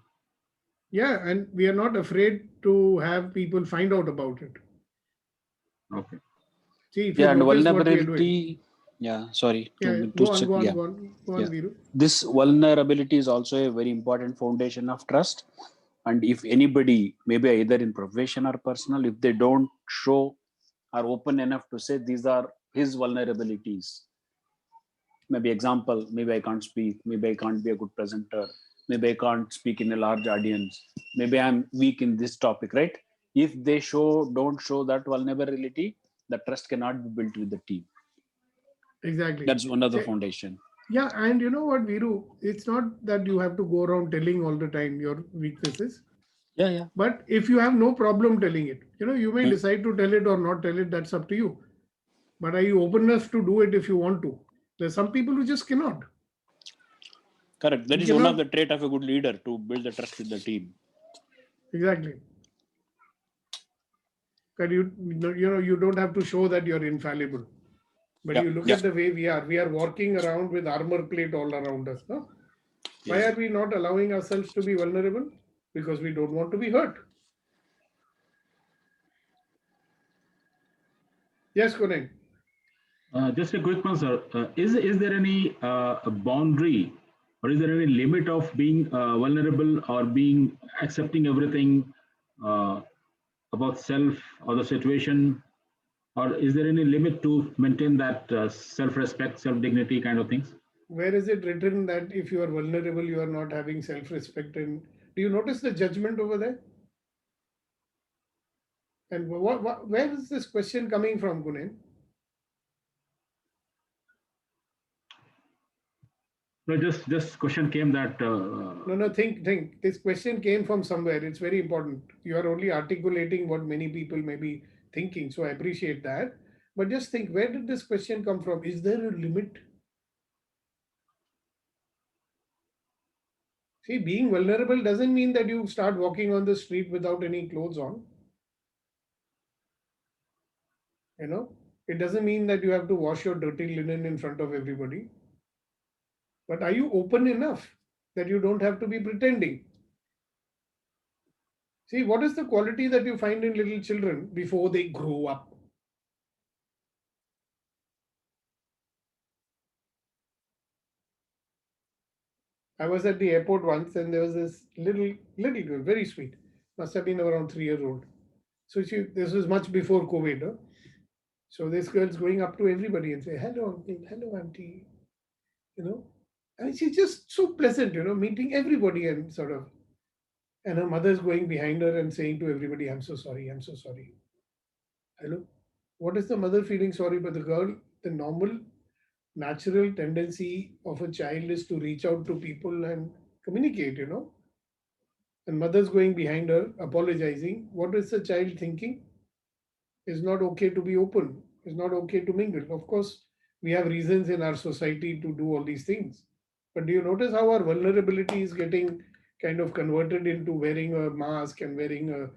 S2: Yeah, and we are not afraid to have people find out about it.
S3: Okay.
S2: See, if
S4: Yeah,
S2: you
S4: and
S2: notice what we are doing.
S4: vulnerability. Yeah, sorry.
S2: Yeah, go on, go on, Viru.
S4: This vulnerability is also a very important foundation of trust. And if anybody, maybe either in profession or personal, if they don't show or open enough to say these are his vulnerabilities, maybe example, maybe I can't speak, maybe I can't be a good presenter, maybe I can't speak in a large audience, maybe I'm weak in this topic, right? If they don't show that vulnerability, the trust cannot be built with the team.
S2: Exactly.
S4: That's one of the foundation.
S2: Yeah, and you know what, Viru? It's not that you have to go around telling all the time your weaknesses.
S4: Yeah.
S2: But if you have no problem telling it, you may decide to tell it or not tell it, that's up to you. But are you open enough to do it if you want to? There's some people who just cannot.
S4: Correct. That is one of the trait of a good leader, to build the trust with the team.
S2: Exactly. But you don't have to show that you're infallible. But you look at the way we are walking around with armor plate all around us. No? Why are we not allowing ourselves to be vulnerable? Because we don't want to be hurt. Yes, Kunal.
S3: Just a quick one, sir. Is there any boundary or is there any limit of being vulnerable or being accepting everything about self or the situation? Or is there any limit to maintain that self-respect, self-dignity kind of things?
S2: Where is it written that if you are vulnerable, you are not having self-respect? And do you notice the judgment over there? And where is this question coming from, Gunen?
S3: No, just question came that.
S2: No, think. This question came from somewhere. It's very important. You are only articulating what many people may be thinking. So I appreciate that. But just think, where did this question come from? Is there a limit? See, being vulnerable doesn't mean that you start walking on the street without any clothes on. You know, it doesn't mean that you have to wash your dirty linen in front of everybody. But are you open enough that you don't have to be pretending? See, what is the quality that you find in little children before they grow up? I was at the airport once and there was this little girl, very sweet, must have been around 3 years old. So this was much before COVID. Huh? So this girl's going up to everybody and say, hello, uncle, hello, auntie, you know. And she's just so pleasant, you know, meeting everybody and sort of, and her mother's going behind her and saying to everybody, I'm so sorry, I'm so sorry. Hello. What is the mother feeling sorry? But the girl, the normal, natural tendency of a child is to reach out to people and communicate, you know. And mother's going behind her, apologizing. What is the child thinking? It's not okay to be open. It's not okay to mingle. Of course, we have reasons in our society to do all these things. But do you notice how our vulnerability is getting kind of converted into wearing a mask and wearing a,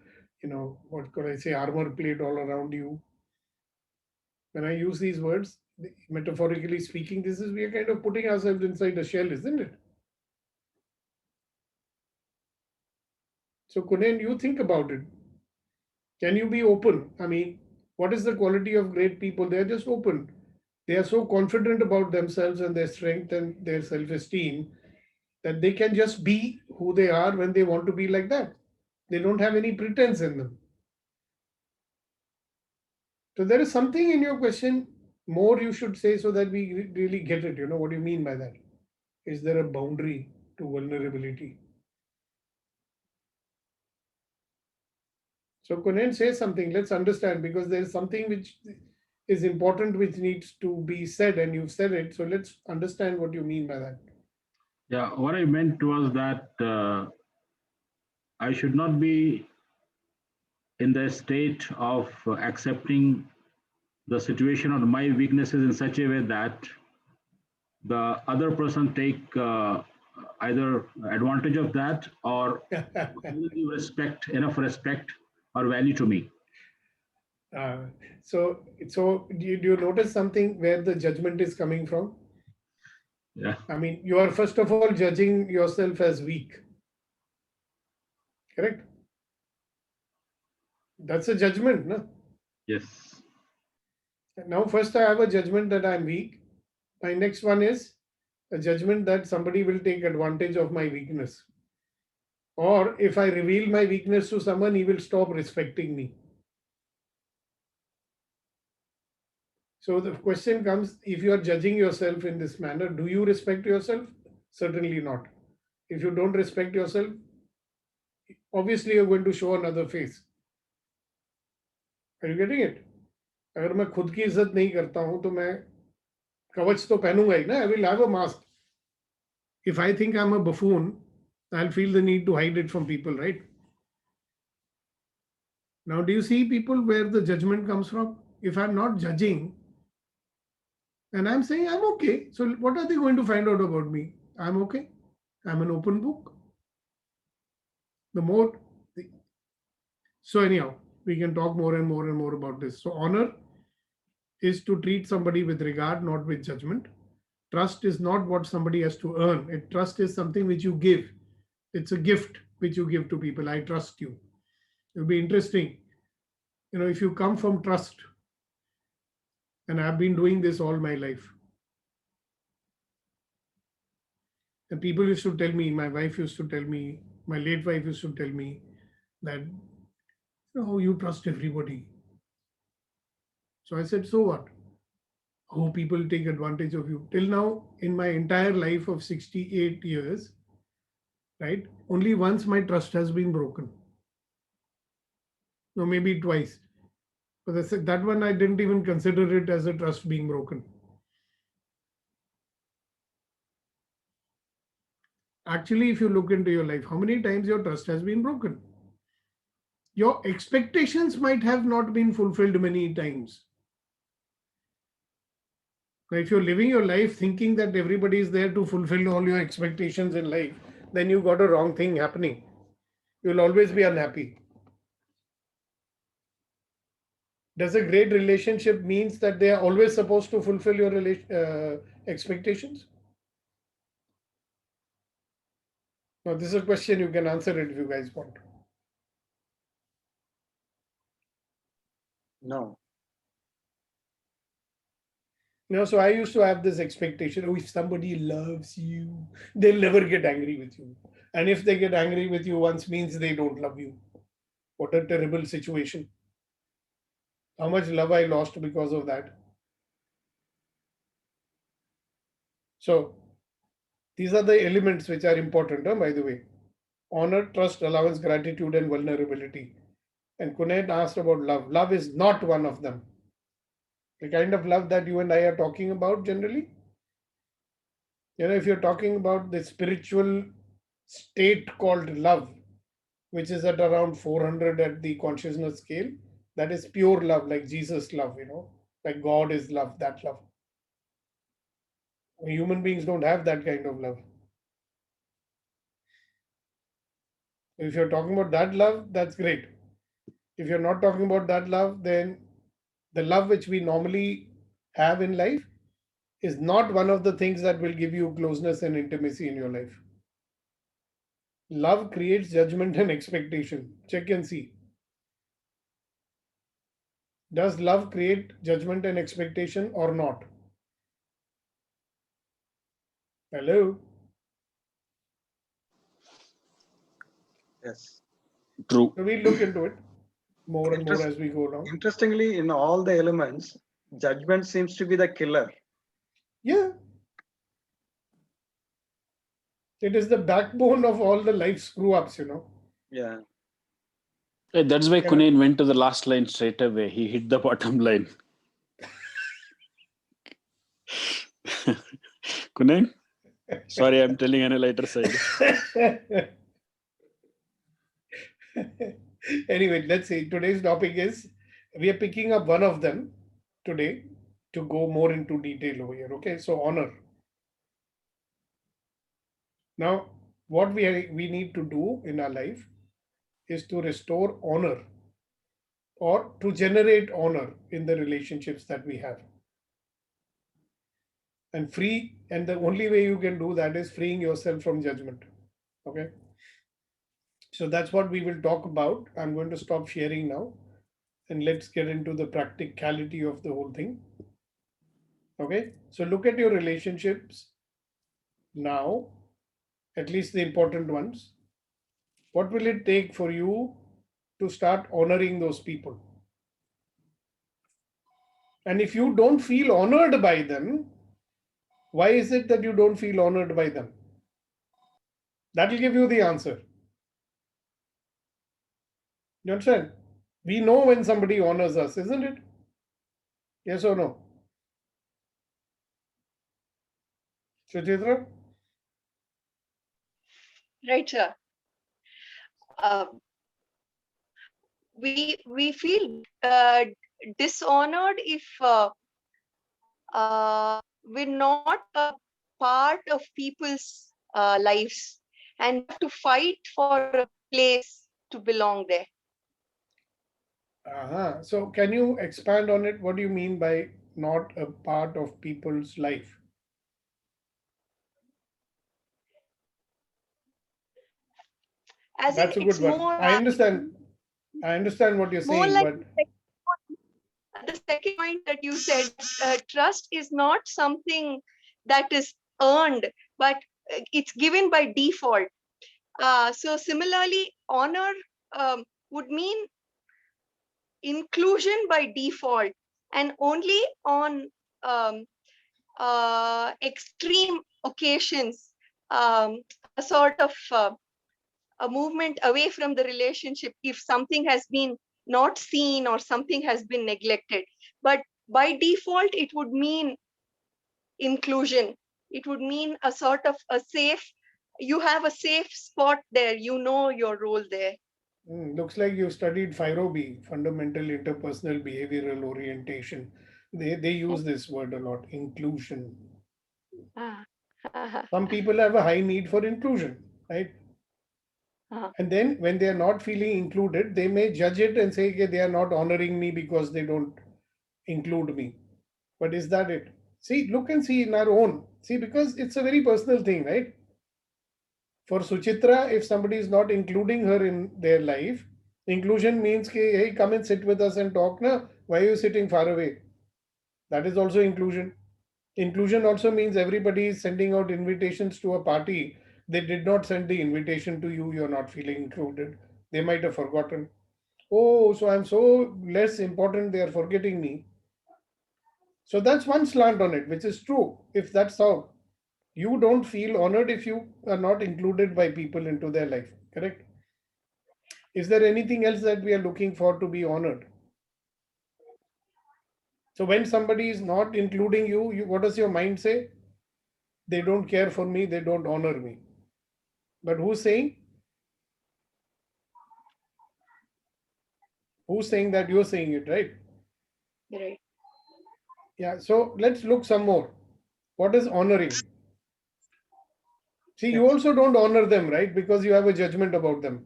S2: you know, what could I say, armor plate all around you? When I use these words, metaphorically speaking, this is we are kind of putting ourselves inside a shell, isn't it? So, Kunen, you think about it. Can you be open? I mean, what is the quality of great people? They're just open. They are so confident about themselves and their strength and their self-esteem that they can just be who they are when they want to be like that. They don't have any pretense in them. So there is something in your question more you should say so that we really get it. You know, what do you mean by that? Is there a boundary to vulnerability? So Kunen, say something. Let's understand, because there is something which is important which needs to be said, and you've said it. So let's understand what you mean by that.
S3: Yeah, what I meant was that I should not be in the state of accepting the situation or my weaknesses in such a way that the other person take either advantage of that or give enough respect or value to me.
S2: So do you notice something where the judgment is coming from?
S3: Yeah.
S2: I mean, you are first of all judging yourself as weak. Correct? That's a judgment, no?
S3: Yes.
S2: Now, first I have a judgment that I'm weak. My next one is a judgment that somebody will take advantage of my weakness. Or if I reveal my weakness to someone, he will stop respecting me. So the question comes, if you are judging yourself in this manner, do you respect yourself? Certainly not. If you don't respect yourself, obviously you're going to show another face. Are you getting it? अगर मैं खुद की इज्जत नहीं करता हूं तो मैं कवच तो पहनूंगा ही ना. I will have a mask. If I think I'm a buffoon, I'll feel the need to hide it from people, right? Now, do you see people where the judgment comes from? If I'm not judging and I'm saying I'm okay, so what are they going to find out about me? I'm okay. I'm an open book. So anyhow, we can talk more and more and more about this. So honor is to treat somebody with regard, not with judgment. Trust is not what somebody has to earn. Trust is something which you give. It's a gift which you give to people. I trust you. It'll be interesting. You know, if you come from trust, and I've been doing this all my life. And people used to tell me, my wife used to tell me, my late wife used to tell me that, oh, you trust everybody. So I said, so what? Oh, people take advantage of you. Till now, in my entire life of 68 years, right, only once my trust has been broken. No, maybe twice. But I said that one I didn't even consider it as a trust being broken. Actually, if you look into your life, how many times your trust has been broken? Your expectations might have not been fulfilled many times. Now, if you're living your life thinking that everybody is there to fulfill all your expectations in life, then you got a wrong thing happening. You'll always be unhappy. Does a great relationship means that they are always supposed to fulfill your expectations? Now, this is a question, you can answer it if you guys want.
S1: No.
S2: So I used to have this expectation, oh, if somebody loves you, they'll never get angry with you. And if they get angry with you once, means they don't love you. What a terrible situation. How much love I lost because of that. So these are the elements which are important, by the way. Honor, trust, allowance, gratitude, and vulnerability. And Kunaid asked about love. Love is not one of them. The kind of love that you and I are talking about generally, if you're talking about the spiritual state called love, which is at around 400 at the consciousness scale, that is pure love, like Jesus love, like God is love, that love. Human beings don't have that kind of love. If you're talking about that love, that's great. If you're not talking about that love, then the love which we normally have in life is not one of the things that will give you closeness and intimacy in your life. Love creates judgment and expectation. Check and see. Does love create judgment and expectation or not? Hello?
S1: Yes.
S4: True.
S2: So we look into it more and more as we go along.
S1: Interestingly, in all the elements, judgment seems to be the killer.
S2: Yeah. It is the backbone of all the life screw ups,
S1: Yeah.
S4: That's why
S2: Yeah.
S4: Kunain went to the last line straight away. He hit the bottom line. Kunain? Sorry, I'm telling on a lighter side.
S2: Anyway, let's see. Today's topic is, we are picking up one of them today to go more into detail over here. Okay, so honor. Now, what we need to do in our life is to restore honor or to generate honor in the relationships that we have. And the only way you can do that is freeing yourself from judgment. Okay. So that's what we will talk about. I'm going to stop sharing now and let's get into the practicality of the whole thing. Okay. So look at your relationships now, at least the important ones. What will it take for you to start honoring those people? And if you don't feel honored by them, why is it that you don't feel honored by them? That will give you the answer. You understand? We know when somebody honors us, isn't it? Yes or no? Suchitra?
S9: Right, sir. We feel dishonored if we're not a part of people's lives and have to fight for a place to belong there.
S2: So can you expand on it? What do you mean by not a part of people's life?
S9: As
S2: That's a
S9: in,
S2: good
S9: it's
S2: one.
S9: more
S2: I understand what you're
S9: more
S2: saying,
S9: like
S2: but
S9: the second point that you said. Trust is not something that is earned, but it's given by default. So similarly, honor would mean inclusion by default, and only on um, extreme occasions, a sort of a movement away from the relationship if something has been not seen or something has been neglected. But by default, it would mean inclusion. It would mean a sort of a safe, you have a safe spot there, you know your role there.
S2: looks like you studied FIROB, Fundamental Interpersonal Behavioral Orientation. They use this word a lot, inclusion.
S9: Ah.
S2: Some people have a high need for inclusion, right? And then when they are not feeling included, they may judge it and say, okay, they are not honoring me because they don't include me. But is that it? See, look and see in our own. See, because it's a very personal thing, right? For Suchitra, if somebody is not including her in their life, inclusion means, ki, hey, come and sit with us and talk. Na? Why are you sitting far away? That is also inclusion. Inclusion also means everybody is sending out invitations to a party. They did not send the invitation to you, you're not feeling included. They might have forgotten. Oh, so I'm so less important, they are forgetting me. So that's one slant on it, which is true. If that's how you don't feel honored if you are not included by people into their life, correct? Is there anything else that we are looking for to be honored? So when somebody is not including you, what does your mind say? They don't care for me, they don't honor me. But who's saying? Who's saying that? You're saying it, right?
S9: Right.
S2: Yeah, so let's look some more. What is honoring? See, you
S1: Yes.
S2: also don't honor them, right? Because you have a judgment about them.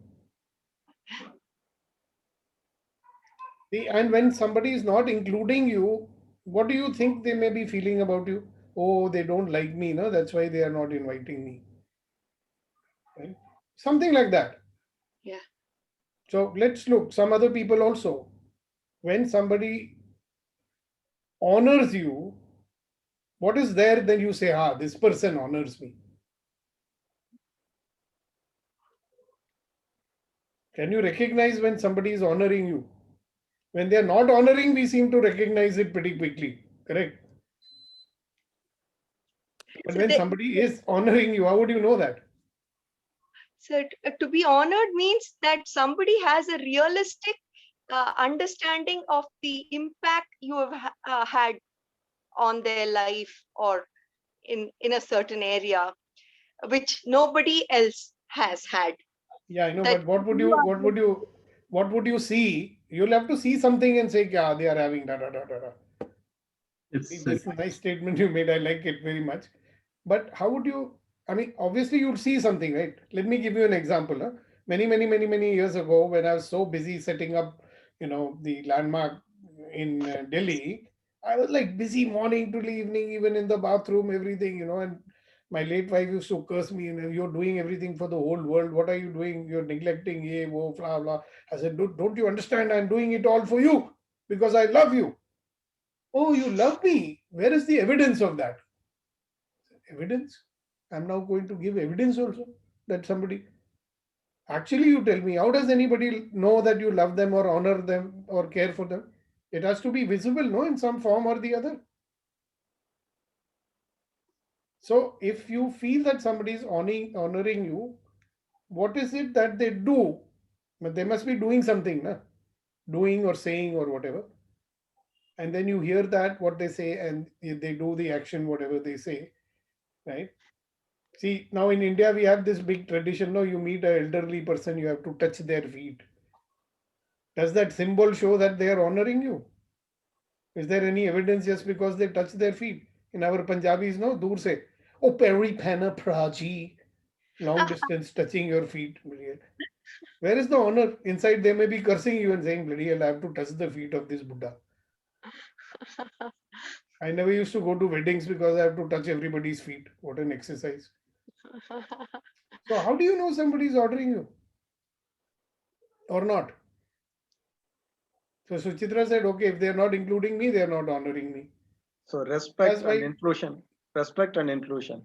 S2: See, and when somebody is not including you, what do you think they may be feeling about you? Oh, they don't like me, no? That's why they are not inviting me. Right? Something like that.
S9: Yeah.
S2: So let's look. Some other people also. When somebody honors you, what is there? Then you say, ah, this person honors me. Can you recognize when somebody is honoring you? When they are not honoring, we seem to recognize it pretty quickly. Correct? But
S9: So,
S2: when somebody is honoring you, how would you know that?
S9: to be honored means that somebody has a realistic understanding of the impact you have had on their life or in a certain area, which nobody else has had.
S2: Yeah, I know,
S9: That
S2: but what would you see? You'll have to see something and say, yeah, they are having da da da da da.
S3: It's
S2: This is a nice statement you made. I like it very much. But how would you? I mean, obviously you'd see something, right? Let me give you an example. Huh? Many years ago, when I was so busy setting up, the landmark in Delhi, I was like busy morning to evening, even in the bathroom, everything, and my late wife used to curse me, you're doing everything for the whole world. What are you doing? You're neglecting, blah, blah. I said, don't you understand? I'm doing it all for you because I love you. Oh, you love me. Where is the evidence of that? Evidence? I'm now going to give evidence also that somebody. Actually, you tell me, how does anybody know that you love them or honor them or care for them? It has to be visible, no, in some form or the other. So, if you feel that somebody is honoring you, what is it that they do? But they must be doing something, na? Doing or saying or whatever. And then you hear that, what they say, and they do the action, whatever they say, right? See, now in India, we have this big tradition. No, you meet an elderly person, you have to touch their feet. Does that symbol show that they are honoring you? Is there any evidence just because they touch their feet? In our Punjabis, no, dur se, oh, peri phana praji, long distance touching your feet. Where is the honor? Inside, they may be cursing you and saying, bloody hell, I have to touch the feet of this Buddha. I never used to go to weddings because I have to touch everybody's feet. What an exercise. So, how do you know somebody is ordering you or not? So Suchitra said, okay, if they are not including me, they are not honoring me.
S1: So
S2: That's
S1: respect and
S2: why,
S1: inclusion. Respect and inclusion.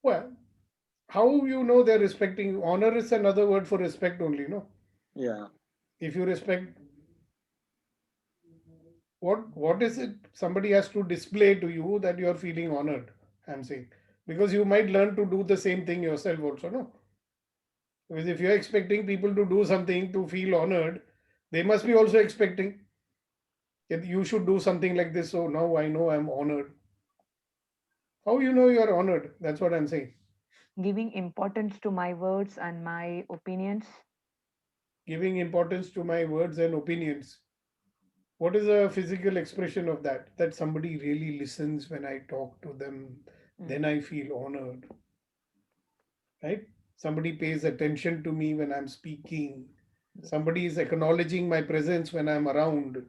S2: well, how you know they're respecting you? Honor is another word for respect only, no?
S1: Yeah.
S2: If you respect, what is it somebody has to display to you that you are feeling honored? I'm saying. Because you might learn to do the same thing yourself also, no? Because if you're expecting people to do something to feel honored, they must be also expecting that you should do something like this. So now I know I'm honored. How you know you are honored? That's what I'm saying.
S6: Giving importance to my words and my opinions.
S2: Giving importance to my words and opinions. What is a physical expression of that? That somebody really listens when I talk to them, then I feel honored. Right? somebody pays attention to me when I'm speaking, somebody is acknowledging my presence when I'm around.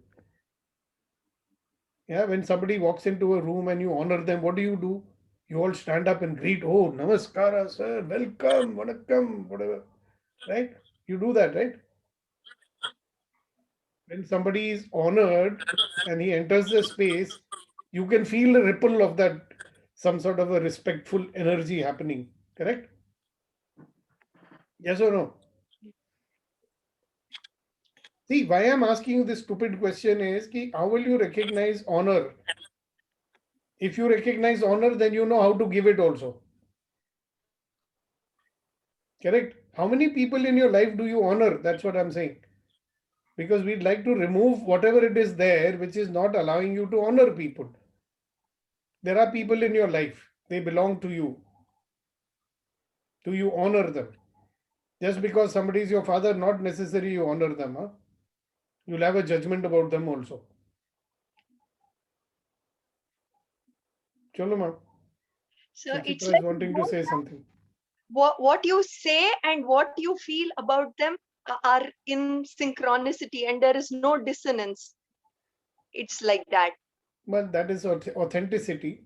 S2: Yeah, when somebody walks into a room and you honor them, what do? You all stand up and greet, oh, namaskara, sir, welcome, vanakkam, whatever, right? You do that, right? When somebody is honored and he enters the space, you can feel a ripple of that, some sort of a respectful energy happening, correct? Yes or no? See, why I'm asking you this stupid question is, ki, how will you recognize honor? If you recognize honor, then you know how to give it also. Correct? How many people in your life do you honor? That's what I'm saying. Because we'd like to remove whatever it is there which is not allowing you to honor people. There are people in your life, they belong to you. Do you honor them? Just because somebody is your father, not necessarily you honor them. Huh? You'll have a judgment about them also. Chalo, ma.
S9: So it's
S2: Suchitra
S9: like
S2: is wanting to say something.
S9: what you say and what you feel about them are in synchronicity, and there is no dissonance. It's like that.
S2: But that is authenticity.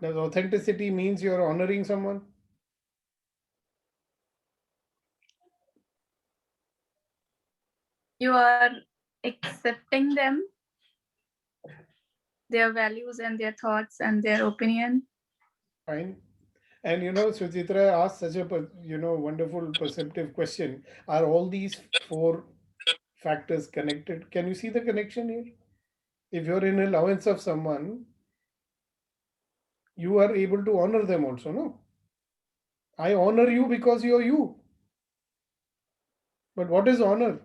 S2: Does authenticity means you're honoring someone?
S7: You are accepting them, their values and their thoughts and their opinion.
S2: Fine. And Suchitra asked such a wonderful perceptive question. Are all these four factors connected? Can you see the connection here? If you're in allowance of someone, you are able to honor them also, no? I honor you because you're you. But what is honor?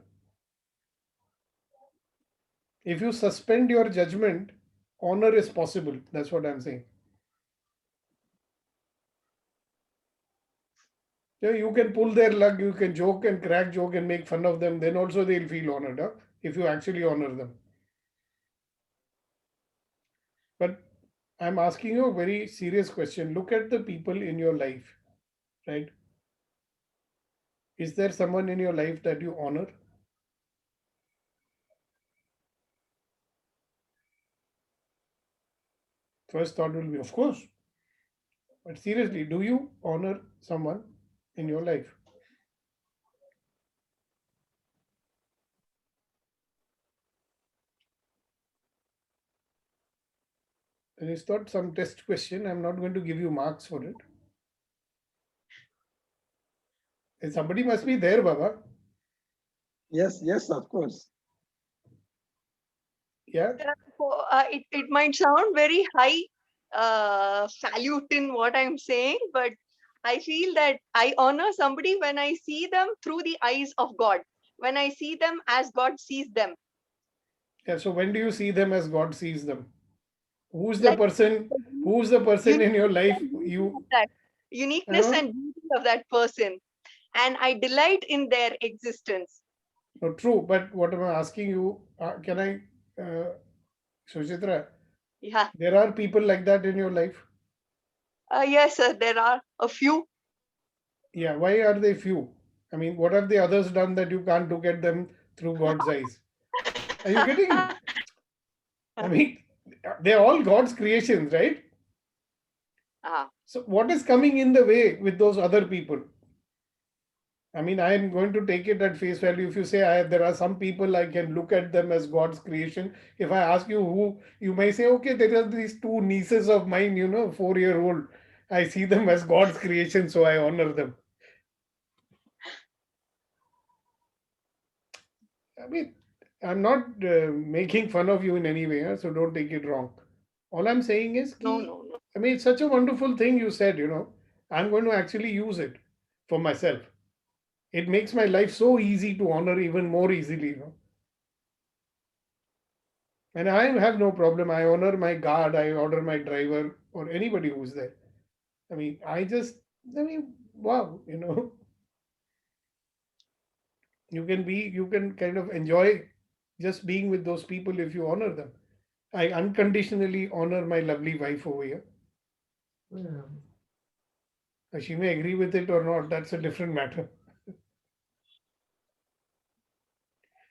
S2: If you suspend your judgment, honor is possible. That's what I'm saying. You can pull their leg, you can joke and crack joke and make fun of them, then also they'll feel honored, huh? If you actually honor them. But I'm asking you a very serious question. Look at the people in your life, right? Is there someone in your life that you honor? First thought will be, of course. But seriously, do you honor someone in your life? And it's not some test question. I'm not going to give you marks for it. And somebody must be there, Baba.
S1: Yes, yes, of course.
S2: Yeah.
S9: It might sound very high salute in what I'm saying, but I feel that I honor somebody when I see them through the eyes of God, when I see them as God sees them.
S2: Yeah. So when do you see them as God sees them? Who's the
S9: Like
S2: person? Who's the person in your life?
S9: Uniqueness and beauty of that person, and I delight in their existence.
S2: No, true. But what am I asking you? Can I, Suchitra?
S9: Yeah.
S2: There are people like that in your life.
S9: Yes, sir. There are a few.
S2: Yeah. Why are they few? I mean, what have the others done that you can't look at them through God's eyes? Are you getting? I mean, they're all God's creations, right? So what is coming in the way with those other people? I mean, I am going to take it at face value. If you say there are some people I can look at them as God's creation. If I ask you who, you may say, okay, there are these two nieces of mine, 4-year-old. I see them as God's creation, so I honor them. I mean, I'm not making fun of you in any way, so don't take it wrong. All I'm saying is,
S9: No.
S2: I mean, it's such a wonderful thing you said, I'm going to actually use it for myself. It makes my life so easy to honor even more easily, And I have no problem. I honor my guard, I honor my driver or anybody who's there. I mean, wow, you can kind of enjoy just being with those people if you honor them. I unconditionally honor my lovely wife over here. She may agree with it or not. That's a different matter.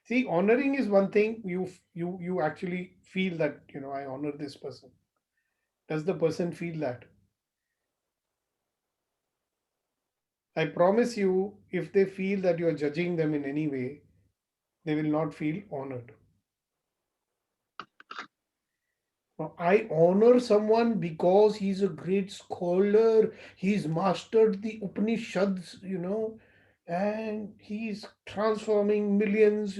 S2: See, honoring is one thing. You actually feel that, I honor this person. Does the person feel that? I promise you, if they feel that you are judging them in any way, they will not feel honored. Now, I honor someone because he's a great scholar, he's mastered the Upanishads, and he's transforming millions,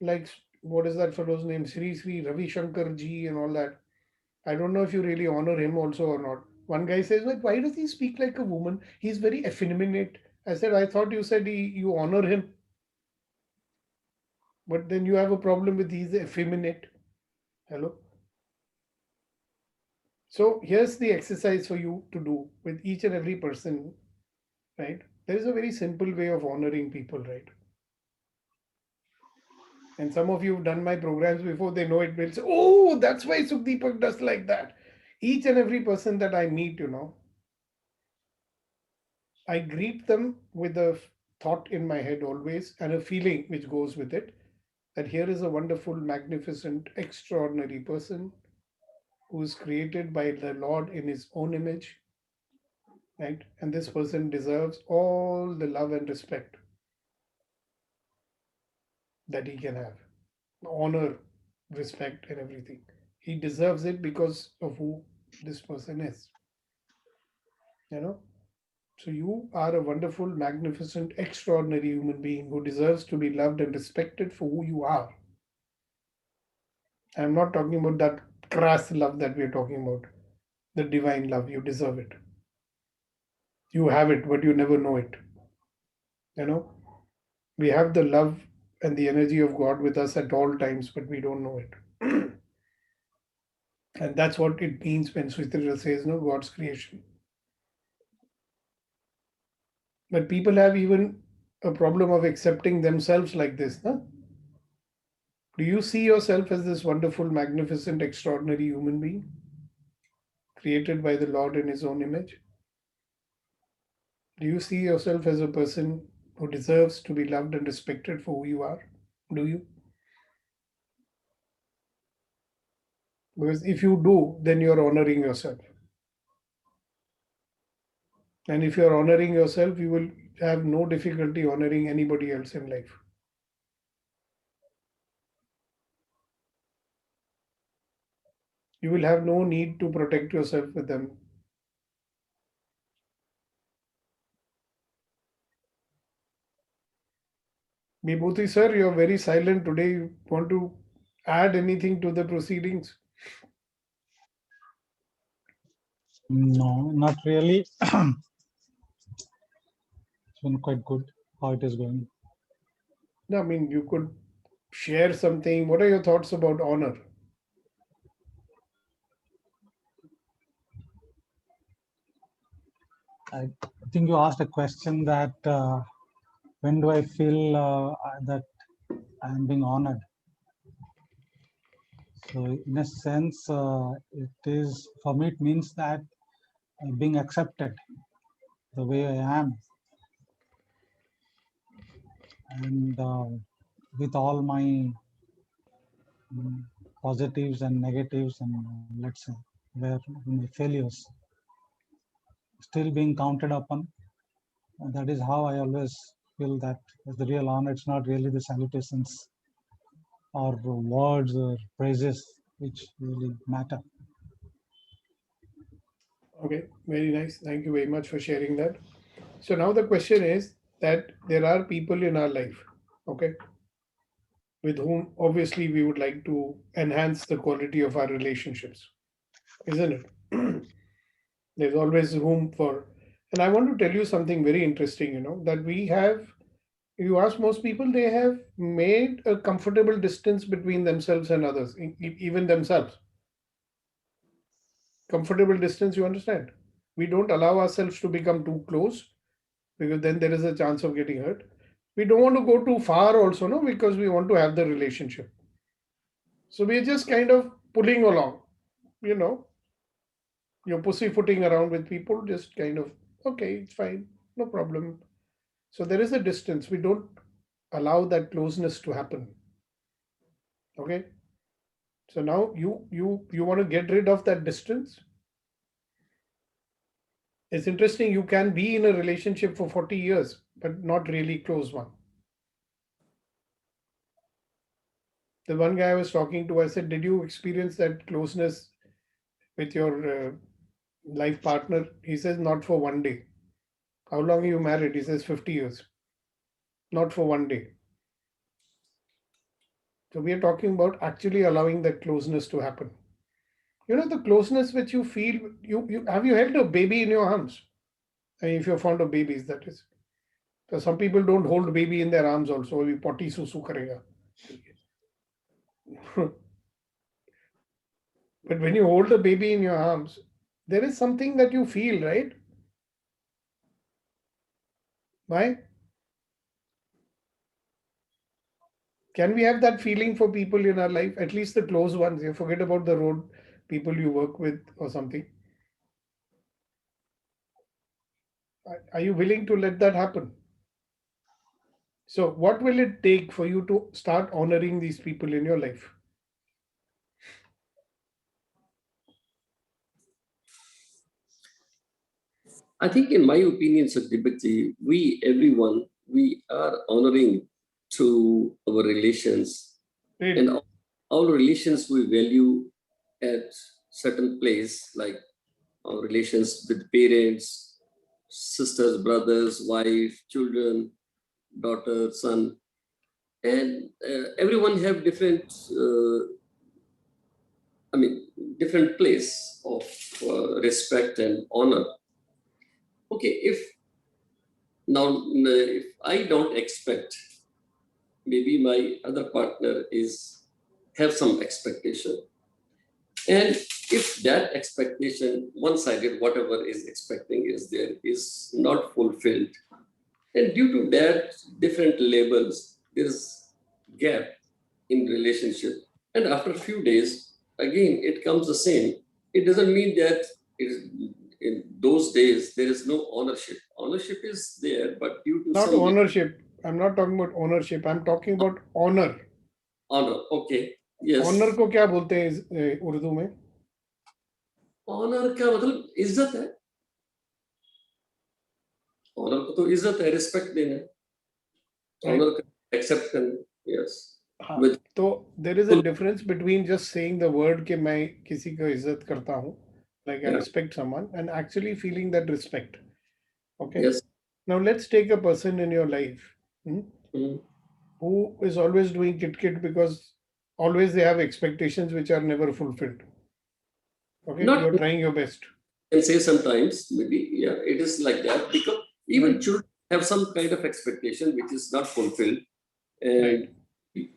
S2: like what is that fellow's name? Sri Ravi Shankar ji and all that. I don't know if you really honor him also or not. One guy says, like, why does he speak like a woman? He's very effeminate. I said, I thought you said you honor him. But then you have a problem with he's effeminate. Hello? So here's the exercise for you to do with each and every person, right? There is a very simple way of honoring people, right? And some of you have done my programs before, they know it will say, oh, that's why Sukhdeepak does like that. Each and every person that I meet, I greet them with a thought in my head always and a feeling which goes with it, that here is a wonderful, magnificent, extraordinary person who is created by the Lord in his own image, right? And this person deserves all the love and respect that he can have, honor, respect, and everything. He deserves it because of who this person is, So you are a wonderful, magnificent, extraordinary human being who deserves to be loved and respected for who you are. I'm not talking about that crass love that we're talking about, the divine love. You deserve it. You have it, but you never know it. We have the love and the energy of God with us at all times, but we don't know it. And that's what it means when Suitra says, no, God's creation. But people have even a problem of accepting themselves like this. No? Do you see yourself as this wonderful, magnificent, extraordinary human being created by the Lord in his own image? Do you see yourself as a person who deserves to be loved and respected for who you are? Do you? Because if you do, then you're honoring yourself. And if you're honoring yourself, you will have no difficulty honoring anybody else in life. You will have no need to protect yourself with them. Vibhuti sir, you're very silent today. You want to add anything to the proceedings?
S11: No, not really. It's been quite good how it is going.
S2: No, I mean, you could share something. What are your thoughts about honor?
S11: I think you asked a question that when do I feel that I'm being honored? So in a sense, it is, for me, it means that being accepted the way I am. And with all my positives and negatives and let's say where my failures still being counted upon. And that is how I always feel that as the real honor. It's not really the salutations or words or praises which really matter.
S2: Okay, very nice. Thank you very much for sharing that. So now the question is that there are people in our life, okay, with whom obviously we would like to enhance the quality of our relationships, isn't it? There's always room for, and I want to tell you something very interesting, that we have, you ask most people, they have made a comfortable distance between themselves and others, even themselves. Comfortable distance, you understand? We don't allow ourselves to become too close because then there is a chance of getting hurt. We don't want to go too far also, no, because we want to have the relationship. So we're just kind of pulling along, you're pussyfooting around with people, just kind of Okay, it's fine, no problem. So there is a distance. We don't allow that closeness to happen. Okay. So now you want to get rid of that distance. It's interesting. You can be in a relationship for 40 years, but not really close one. The one guy I was talking to, I said, "Did you experience that closeness with your life partner?" He says, "Not for one day." How long are you married? He says, 50 years. Not for one day. So we are talking about actually allowing that closeness to happen. You know, the closeness which you feel, you have you held a baby in your arms? I mean, if you're fond of babies, that is. So some people don't hold baby in their arms also. Abhi potty susu karega. But when you hold the baby in your arms, there is something that you feel, right? Why? Can we have that feeling for people in our life? At least the close ones. You forget about the road people you work with or something. Are you willing to let that happen? So, what will it take for you to start honoring these people in your life?
S12: I think, in my opinion, Satyabhakti, everyone, we are honoring to our relations.
S2: Really?
S12: And all relations we value at certain place, like our relations with parents, sisters, brothers, wife, children, daughter, son, and everyone have different, different place of respect and honor. Okay, if I don't expect, maybe my other partner have some expectation, and if that expectation, one-sided, whatever is expecting is there, is not fulfilled, and due to that different labels, there is gap in relationship, and after a few days, again it comes the same. It doesn't mean that in those days there is no ownership. Ownership is there, but due to
S2: Not
S12: some
S2: ownership. I'm not talking about ownership. I'm talking about honor.
S12: honor. Okay, yes.
S2: Honor को क्या बोलते हैं उर्दू में?
S12: Honour का मतलब इज्जत है. Honour को तो इज्जत है, रिस्पेक्ट देना है. ऑनर का एक्सेप्ट करना. यस.
S2: हाँ, तो there is a difference between just saying the word कि मैं किसी को इज्जत करता हूँ, like I respect someone, and actually feeling that respect. Okay.
S12: Yes.
S2: Now let's take a person in your life who is always doing kit because always they have expectations which are never fulfilled. Okay, you're trying your best.
S12: I can say sometimes, maybe, yeah, it is like that, because even children have some kind of expectation which is not fulfilled, and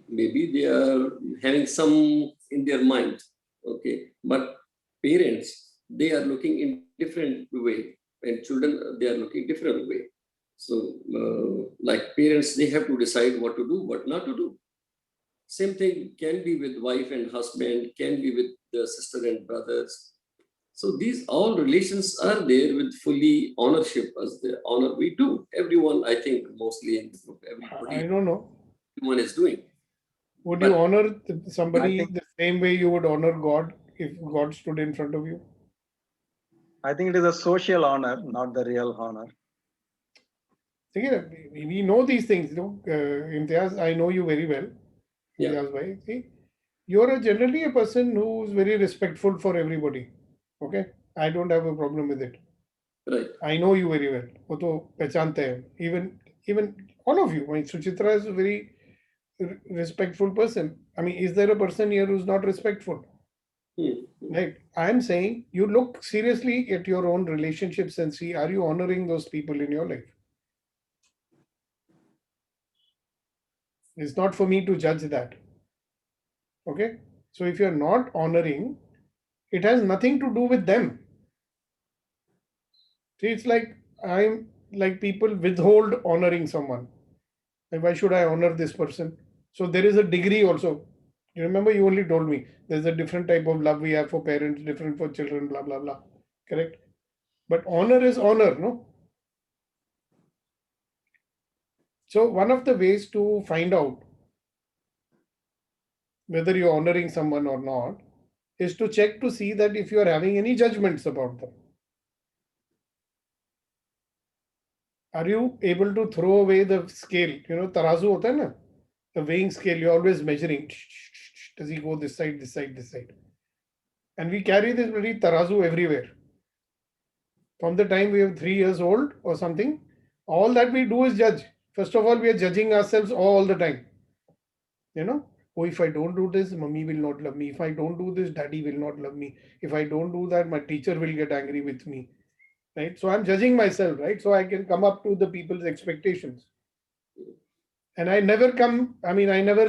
S12: maybe they are having some in their mind. Okay, but parents, they are looking in different way, and children, they are looking different way. So, like parents, they have to decide what to do, what not to do. Same thing can be with wife and husband, can be with the sister and brothers. So these all relations are there with fully ownership as the honor we do. Everyone, I think, mostly in the group, everybody.
S2: I don't know.
S12: Everyone is doing.
S2: Would you honor somebody the same way you would honor God if God stood in front of you?
S1: I think it is a social honor, not the real honor.
S2: We know these things. Imtiaz, I know you very well. Imtiaz bhai, see, you're generally a person who's very respectful for everybody. Okay, I don't have a problem with it.
S12: Right.
S2: I know you very well. वो तो पहचानते हैं. Even all of you. I mean, Suchitra is a very respectful person. I mean, is there a person here who's not respectful? Right. I'm saying you look seriously at your own relationships and see, are you honoring those people in your life? It's not for me to judge that. Okay. So if you're not honoring, it has nothing to do with them. See, it's like people withhold honoring someone. And why should I honor this person? So there is a degree also. You remember you only told me there's a different type of love we have for parents, different for children, blah, blah, blah. Correct? But honor is honor, no? So one of the ways to find out whether you're honoring someone or not is to check to see that if you are having any judgments about them. Are you able to throw away the scale? You know, tarazu hota hai na? The weighing scale, you're always measuring. Does he go this side, this side, this side? And we carry this bloody tarazu everywhere. From the time we are 3 years old or something, all that we do is judge. First of all, we are judging ourselves all the time. You know, oh, if I don't do this, mommy will not love me. If I don't do this, daddy will not love me. If I don't do that, my teacher will get angry with me. Right? So I'm judging myself, right? So I can come up to the people's expectations. And I never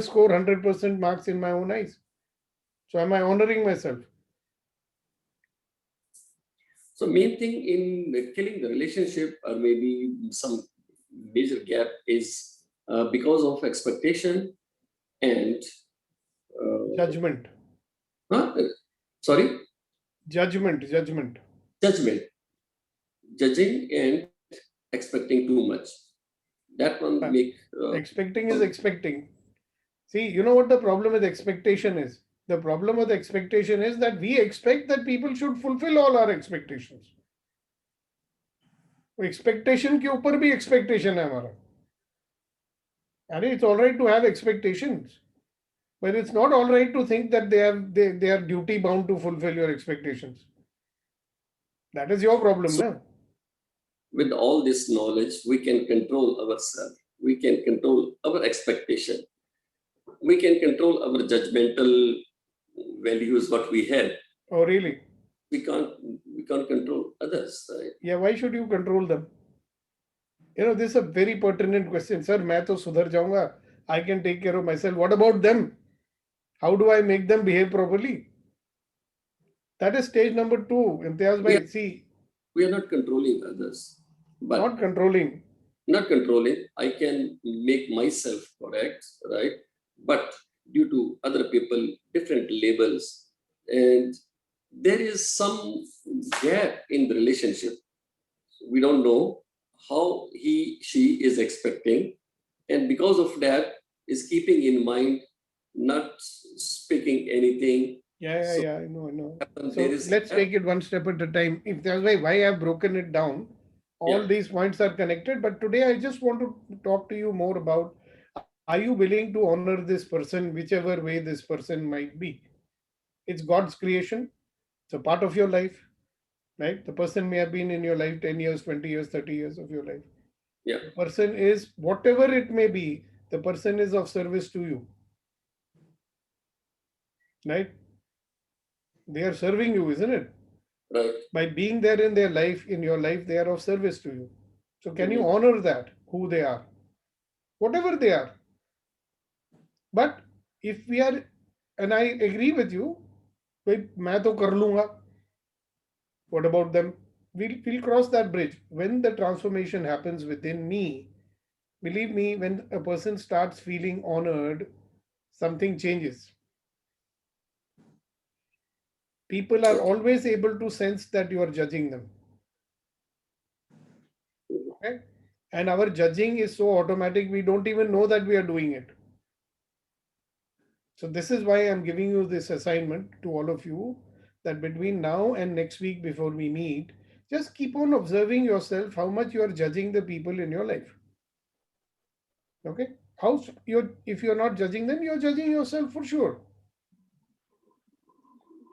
S2: score 100% marks in my own eyes. So am I honoring myself?
S12: So main thing in killing the relationship or maybe some major gap is because of expectation and
S2: judgment.
S12: Sorry?
S2: Judgment.
S12: Judging and expecting too much. That one make...
S2: expecting is expecting. See, you know what the problem with expectation is? The problem with expectation is that we expect that people should fulfill all our expectations. Expectation के ऊपर भी expectation है हमारा. And it's all right to have expectations, but it's not all right to think that they are duty bound to fulfill your expectations. That is your problem,
S12: so,
S2: na?
S12: With all this knowledge, we can control ourselves. We can control our expectation. We can control our judgmental values, what we have.
S2: Oh, really?
S12: We can't control others, right?
S2: Yeah, why should you control them? You know, this is a very pertinent question. Sir, मैं तो सुधर जाऊंगा. I can take care of myself. What about them? How do I make them behave properly? That is stage number 2. Imtiaz bhai, see.
S12: We are not controlling others. But
S2: not controlling.
S12: Not controlling. I can make myself correct, right? But due to other people, different labels, and there is some gap in the relationship. We don't know how she is expecting, and because of that is keeping in mind, not speaking anything.
S2: Yeah, I know. So let's take it one step at a time. If that's why I have broken it down, all these points are connected. But today I just want to talk to you more about, are you willing to honor this person, whichever way this person might be? It's God's creation. It's a part of your life, right? The person may have been in your life 10 years, 20 years, 30 years of your life.
S12: Yeah.
S2: The person is, whatever it may be, the person is of service to you. Right? They are serving you, isn't it?
S12: Right.
S2: By being there in their life, in your life, they are of service to you. So can you honor that, who they are? Whatever they are. But if we are, and I agree with you, मैं तो कर लूंगा. What about them? We'll cross that bridge. When the transformation happens within me, believe me, when a person starts feeling honored, something changes. People are always able to sense that you are judging them. Okay? And our judging is so automatic, we don't even know that we are doing it. So this is why I'm giving you this assignment to all of you, that between now and next week before we meet, just keep on observing yourself how much you are judging the people in your life. Okay? If you're not judging them, you're judging yourself for sure.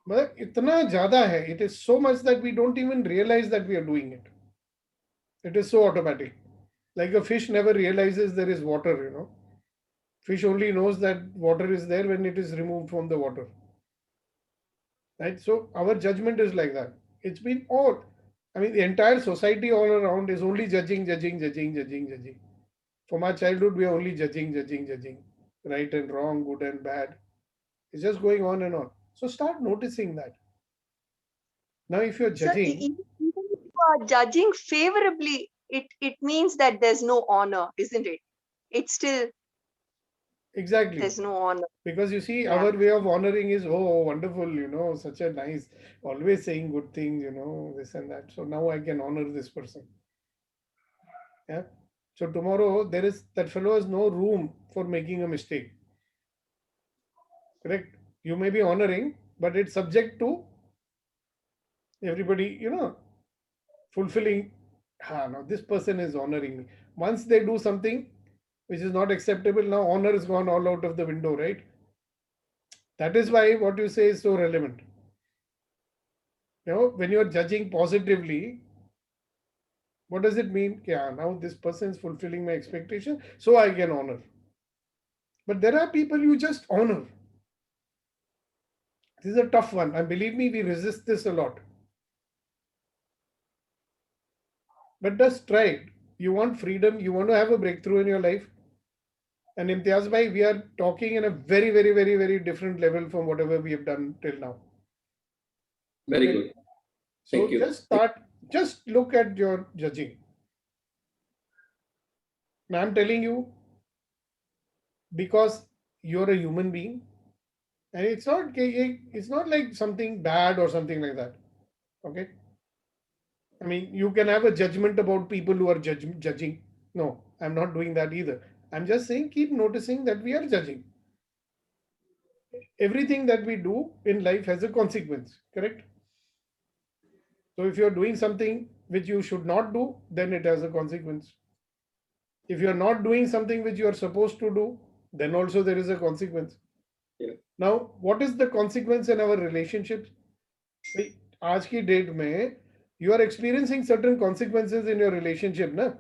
S2: But itna jada hai, it is so much that we don't even realize that we are doing it. It is so automatic. Like a fish never realizes there is water, you know. Fish only knows that water is there when it is removed from the water. Right? So our judgment is like that. It's been the entire society all around is only judging. From our childhood, we are only judging. Right and wrong, good and bad. It's just going on and on. So start noticing that. Now, if you're judging...
S9: Even if you are judging favorably, it means that there's no honor, isn't it? It's still...
S2: Exactly.
S9: There's no honor.
S2: Because you see, our way of honoring is, oh, wonderful, you know, such a nice, always saying good things, you know, this and that. So now I can honor this person. Yeah. So tomorrow that fellow has no room for making a mistake. Correct? You may be honoring, but it's subject to everybody, fulfilling. Now this person is honoring me. Once they do something which is not acceptable, now honor is gone all out of the window, right? That is why what you say is so relevant. When you're judging positively, what does it mean? Yeah, now this person is fulfilling my expectation, so I can honor. But there are people you just honor. This is a tough one, and believe me, we resist this a lot. But just try it. You want freedom, you want to have a breakthrough in your life. And Imtiaz bhai, we are talking in a very, very, very, very different level from whatever we have done till now.
S12: Very good.
S2: So
S12: Thank you.
S2: just look at your judging. Now I'm telling you, because you're a human being, and it's not like something bad or something like that. Okay. I mean, you can have a judgment about people who are judging. No, I'm not doing that either. I'm just saying keep noticing that we are judging. Everything that we do in life has a consequence, correct? So if you're doing something which you should not do, then it has a consequence. If you're not doing something which you are supposed to do, then also there is a consequence.
S12: Yeah.
S2: Now, what is the consequence in our relationships? आज की date में you are experiencing certain consequences in your relationship, na?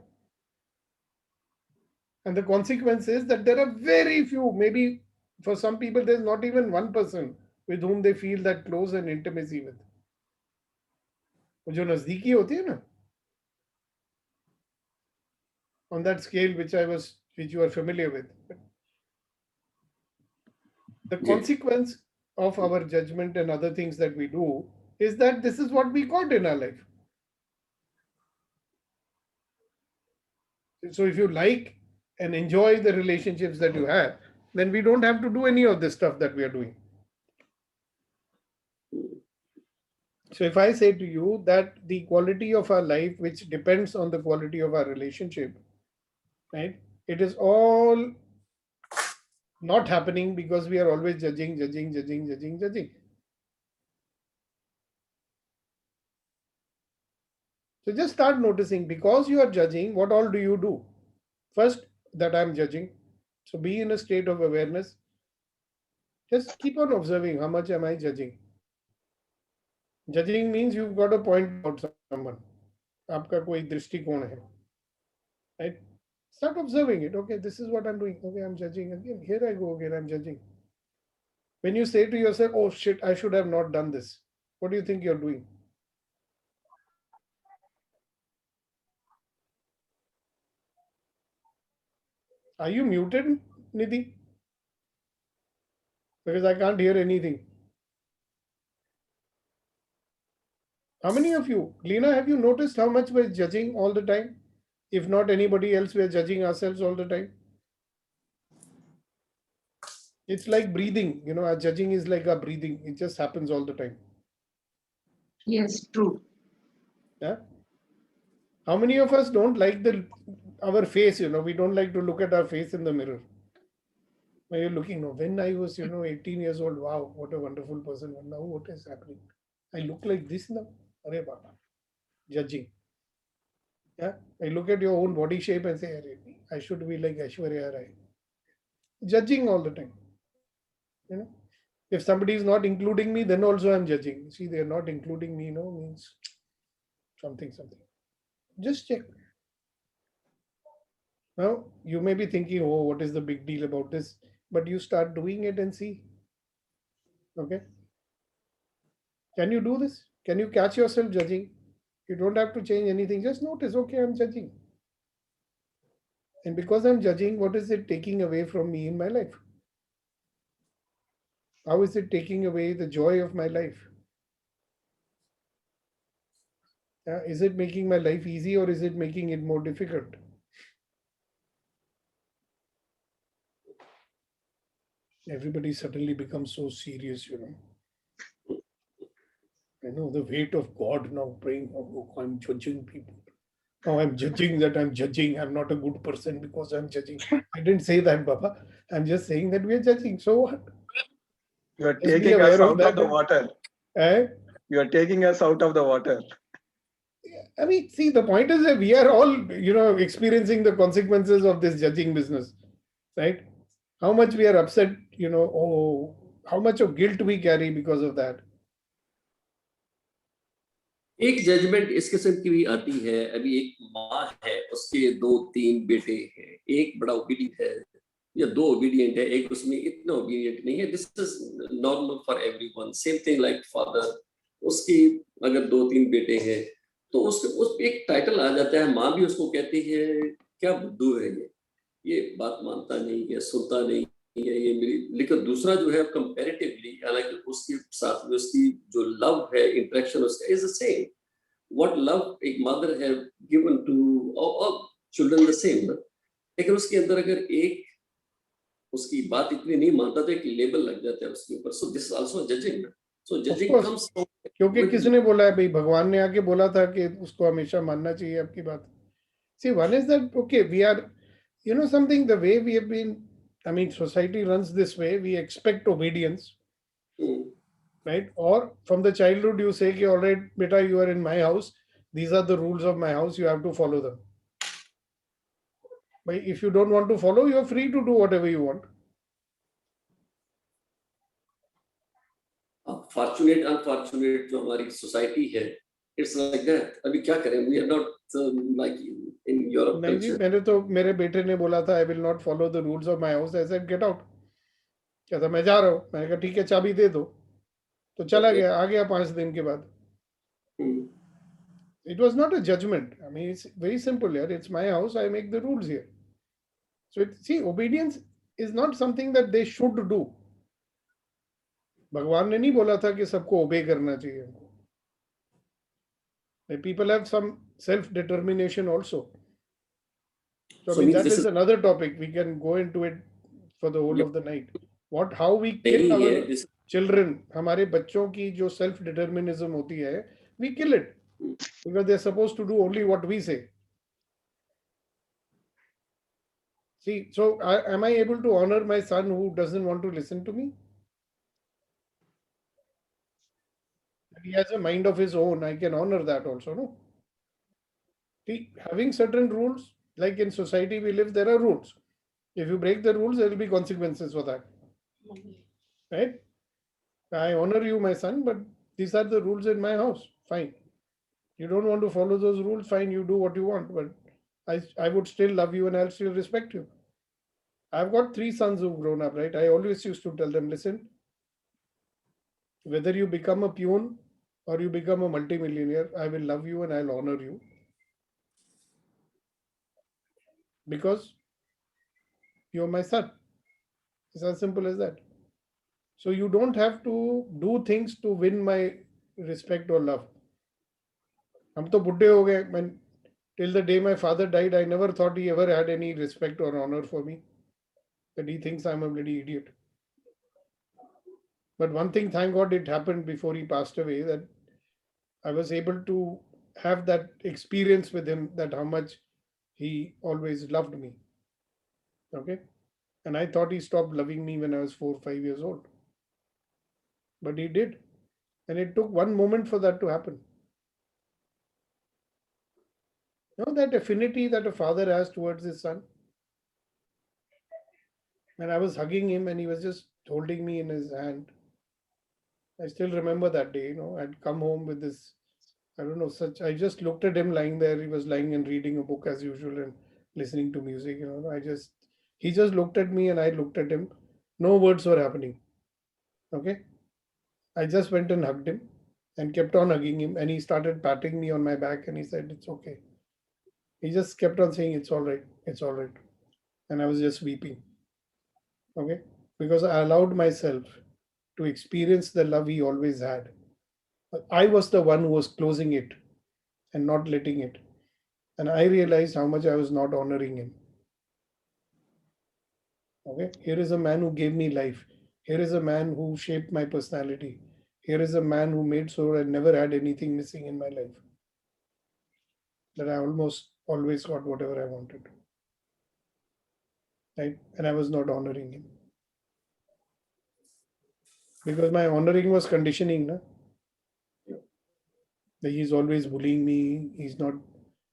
S2: And the consequence is that there are very few, maybe for some people, there's not even one person with whom they feel that close and intimacy with. जो नजदीकी होती है ना, on that scale which you are familiar with. The consequence of our judgment and other things that we do is that this is what we got in our life. So if you like and enjoy the relationships that you have, then we don't have to do any of this stuff that we are doing. So if I say to you that the quality of our life, which depends on the quality of our relationship, right? It is all not happening because we are always judging. So just start noticing, because you are judging, what all do you do? First, that I'm judging. So be in a state of awareness. Just keep on observing, how much am I judging? Judging means you've got a point about someone. आपका कोई दृष्टिकोण है. Right? Start observing it. Okay, this is what I'm doing. Okay, I'm judging again. Here I go again, I'm judging. When you say to yourself, oh shit, I should have not done this, what do you think you're doing? Are you muted, Nidhi? Because I can't hear anything. How many of you, Lena, have you noticed how much we're judging all the time? If not anybody else, we're judging ourselves all the time. It's like breathing, our judging is like our breathing. It just happens all the time.
S8: Yes, true.
S2: Yeah. How many of us don't like our face, we don't like to look at our face in the mirror. When you're looking, when I was, 18 years old, wow, what a wonderful person. Now what is happening? I look like this now. Arey Baba. Judging. Yeah. I look at your own body shape and say, I should be like Aishwarya Rai. Judging all the time. If somebody is not including me, then also I'm judging. See, they're not including me, means something. Just check. Now, you may be thinking, oh, what is the big deal about this? But you start doing it and see. Okay. Can you do this? Can you catch yourself judging? You don't have to change anything. Just notice, okay, I'm judging. And because I'm judging, what is it taking away from me in my life? How is it taking away the joy of my life? Is it making my life easy, or is it making it more difficult? Everybody suddenly becomes so serious, I know the weight of God now praying, oh, I'm judging people. Oh, I'm judging that I'm judging. I'm not a good person because I'm judging. I didn't say that, Baba. I'm just saying that we are judging. So what?
S1: You are
S2: Just be
S1: taking us
S2: aware of
S1: out of
S2: that.
S1: the water.
S2: Eh?
S1: You are taking us out of the water.
S2: I mean, see, the point is that we are all, experiencing the consequences of this judging business, right? How much we are upset, how much of guilt we carry because of that.
S12: एक judgement इस किस्म की भी आती है। अभी एक माँ है, उसके 2-3 बेटे हैं, एक बड़ा ओबीडिएंट है या 2 ओबीडिएंट है, एक उसमें इतना ओबीडिएंट नहीं है। This is normal for everyone. Same thing like father, उसकी अगर 2-3 बेटे हैं तो उस एक टाइटल आ जाता है। माँ भी उसको कहती है क्या बुद्धू है ये बात मानता नहीं है, सुनता नहीं है, ये मेरी। लेकिन दूसरा जो है कंपैरेटिवली, हालांकि उसके साथ में उसकी जो लव है, इंटरेक्शन उसका is the same. What love एक मदर है given to all children the same. लेकिन उसके अंदर अगर एक उसकी बात इतनी नहीं मानता तो एक लेबल लग जाता है उसके ऊपर। So this is also judging. So judging comes
S2: क्योंकि किसने बोला है भाई? भगवान ने आके बोला था कि उसको हमेशा मानना चाहिए आपकी बात। C one is that okay we are something, the way we have been, I mean, society runs this way. We expect obedience, right? Or from the childhood you say कि all right beta, you are in my house, these are the rules of my house, you have to follow them. But if you don't want to follow, you are free to do whatever you want.
S12: Fortunate unfortunate जो हमारी society है, it's like that. अभी क्या करें? We are not like in Europe
S2: नहीं जी, मेरे बेटे ने बोला था I will not follow the rules of my house. I said get out. क्या था, मैं जा रहा हूँ। मैंने कहा ठीक है, चाबी दे दो। तो चला गया, आ गया 5 दिन के बाद। It was not a judgment. I mean, it's very simple here. It's my house. I make the rules here. So see, obedience is not something that they should do. भगवान ने नहीं बोला था कि सबको ओबे करना चाहिए हमको. People have some self-determination also. So I mean, that is another topic. We can go into it for the whole of the night. How we kill our children, हमारे बच्चों की जो self-determinism होती है, we kill it. Because they're supposed to do only what we say. See, so am I able to honor my son who doesn't want to listen to me? He has a mind of his own. I can honor that also, no? See, having certain rules, like in society we live, there are rules. If you break the rules, there will be consequences for that. Right? I honor you, my son, but these are the rules in my house. Fine. You don't want to follow those rules, fine, you do what you want, but I would still love you and I'll still respect you. I've got 3 sons who've grown up, right? I always used to tell them, listen, whether you become a peon or you become a multimillionaire, I will love you and I'll honor you. Because you're my son. It's as simple as that. So you don't have to do things to win my respect or love. हम तो बुड्ढे हो गए. Till the day my father died, I never thought he ever had any respect or honor for me. That he thinks I'm a bloody idiot. But one thing, thank God, it happened before he passed away, that I was able to have that experience with him, that how much he always loved me. Okay. And I thought he stopped loving me when I was 4 or 5 years old. But he did. And it took one moment for that to happen. You know, that affinity that a father has towards his son. And I was hugging him and he was just holding me in his hand. I still remember that day, I'd come home with this, I don't know, I just looked at him lying there. He was lying and reading a book as usual and listening to music, he just looked at me and I looked at him. No words were happening. Okay. I just went and hugged him and kept on hugging him, and he started patting me on my back and he said, it's okay. He just kept on saying, it's all right. It's all right. And I was just weeping. Okay. Because I allowed myself to experience the love he always had. I was the one who was closing it and not letting it. And I realized how much I was not honoring him. Okay. Here is a man who gave me life. Here is a man who shaped my personality. Here is a man who made sure I never had anything missing in my life. That I almost always got whatever I wanted. Right? And I was not honoring him. Because my honoring was conditioning. Na? That he's always bullying me, he's not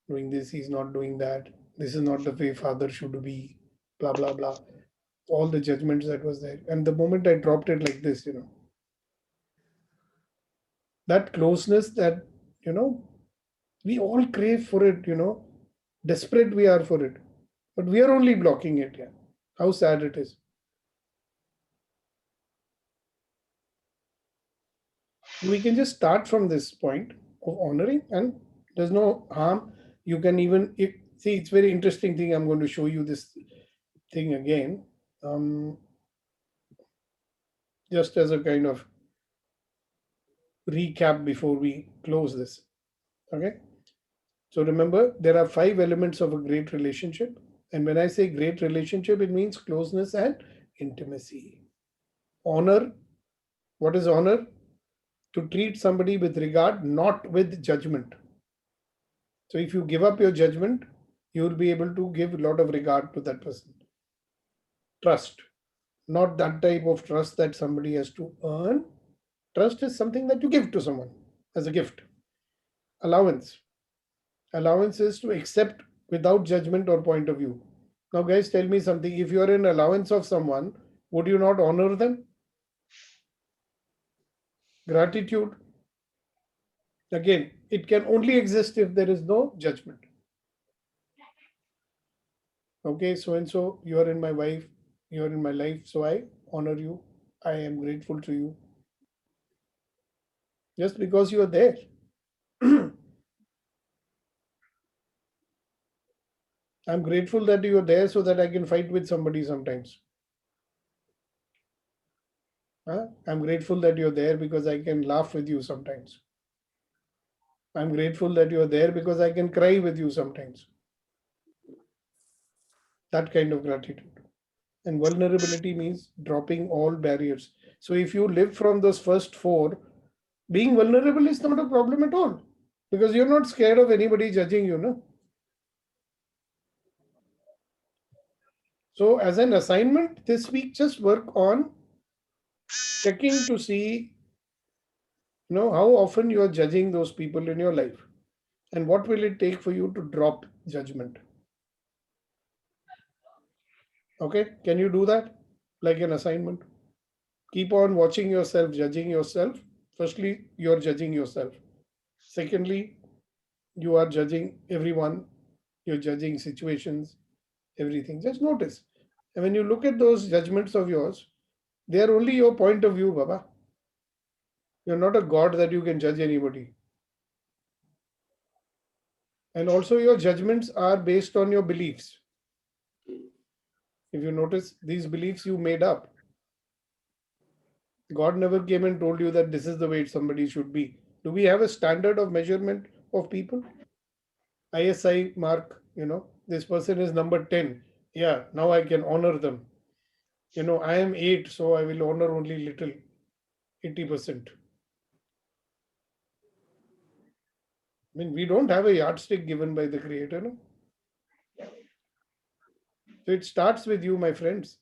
S2: doing this, he's not doing that, this is not the way father should be, blah, blah, blah. All the judgments that was there. And the moment I dropped it like this, that closeness that, we all crave for it, desperate we are for it. But we are only blocking it. Yeah. How sad it is. We can just start from this point of honoring, and there's no harm. You can even see, it's very interesting thing. I'm going to show you this thing again, just as a kind of recap before we close this. Okay, so remember, there are 5 elements of a great relationship, and when I say great relationship, it means closeness and intimacy. Honor. What is honor? To treat somebody with regard, not with judgment. So if you give up your judgment, you will be able to give a lot of regard to that person. Trust, not that type of trust that somebody has to earn. Trust is something that you give to someone as a gift. Allowance. Allowance is to accept without judgment or point of view. Now, guys, tell me something. If you are in allowance of someone, would you not honor them? Gratitude. Again, it can only exist if there is no judgment. Okay, so and so, you are in my life, you are in my life, so I honor you. I am grateful to you. Just because you are there. I'm grateful that you are there so that I can fight with somebody sometimes. I'm grateful that you're there because I can laugh with you sometimes. I'm grateful that you're there because I can cry with you sometimes. That kind of gratitude. And vulnerability means dropping all barriers. So if you live from those first 4, being vulnerable is not a problem at all, because you're not scared of anybody judging you, no? So as an assignment this week, just work on checking to see, how often you are judging those people in your life, and what will it take for you to drop judgment. Okay, can you do that like an assignment? Keep on watching yourself, judging yourself. Firstly, you're judging yourself. Secondly, you are judging everyone. You're judging situations, everything. Just notice. And when you look at those judgments of yours, they are only your point of view, Baba. You're not a God that you can judge anybody. And also your judgments are based on your beliefs. If you notice, these beliefs you made up. God never came and told you that this is the way somebody should be. Do we have a standard of measurement of people? ISI mark, this person is number 10. Yeah, now I can honor them. I am 8, so I will honor only little, 80%. I mean, we don't have a yardstick given by the Creator, no? So it starts with you, my friends.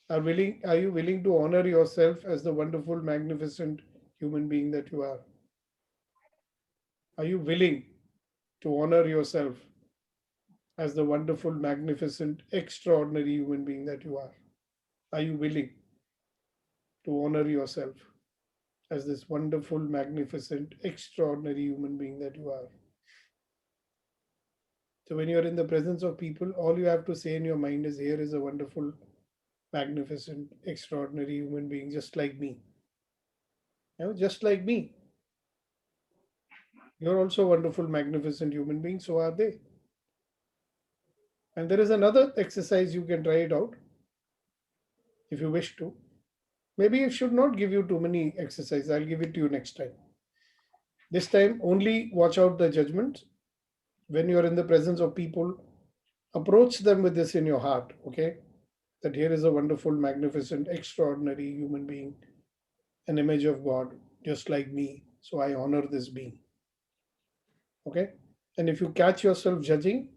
S2: Are you willing to honor yourself as the wonderful, magnificent human being that you are? Are you willing to honor yourself as the wonderful, magnificent, extraordinary human being that you are? Are you willing to honor yourself as this wonderful, magnificent, extraordinary human being that you are? So when you're in the presence of people, all you have to say in your mind is, here is a wonderful, magnificent, extraordinary human being just like me. Just like me. You're also a wonderful, magnificent human being, so are they. And there is another exercise, you can try it out if you wish to. Maybe it should not give you too many exercises. I'll give it to you next time. This time, only watch out the judgments. When you're in the presence of people, approach them with this in your heart, okay? That here is a wonderful, magnificent, extraordinary human being, an image of God, just like me. So I honor this being. Okay? And if you catch yourself judging,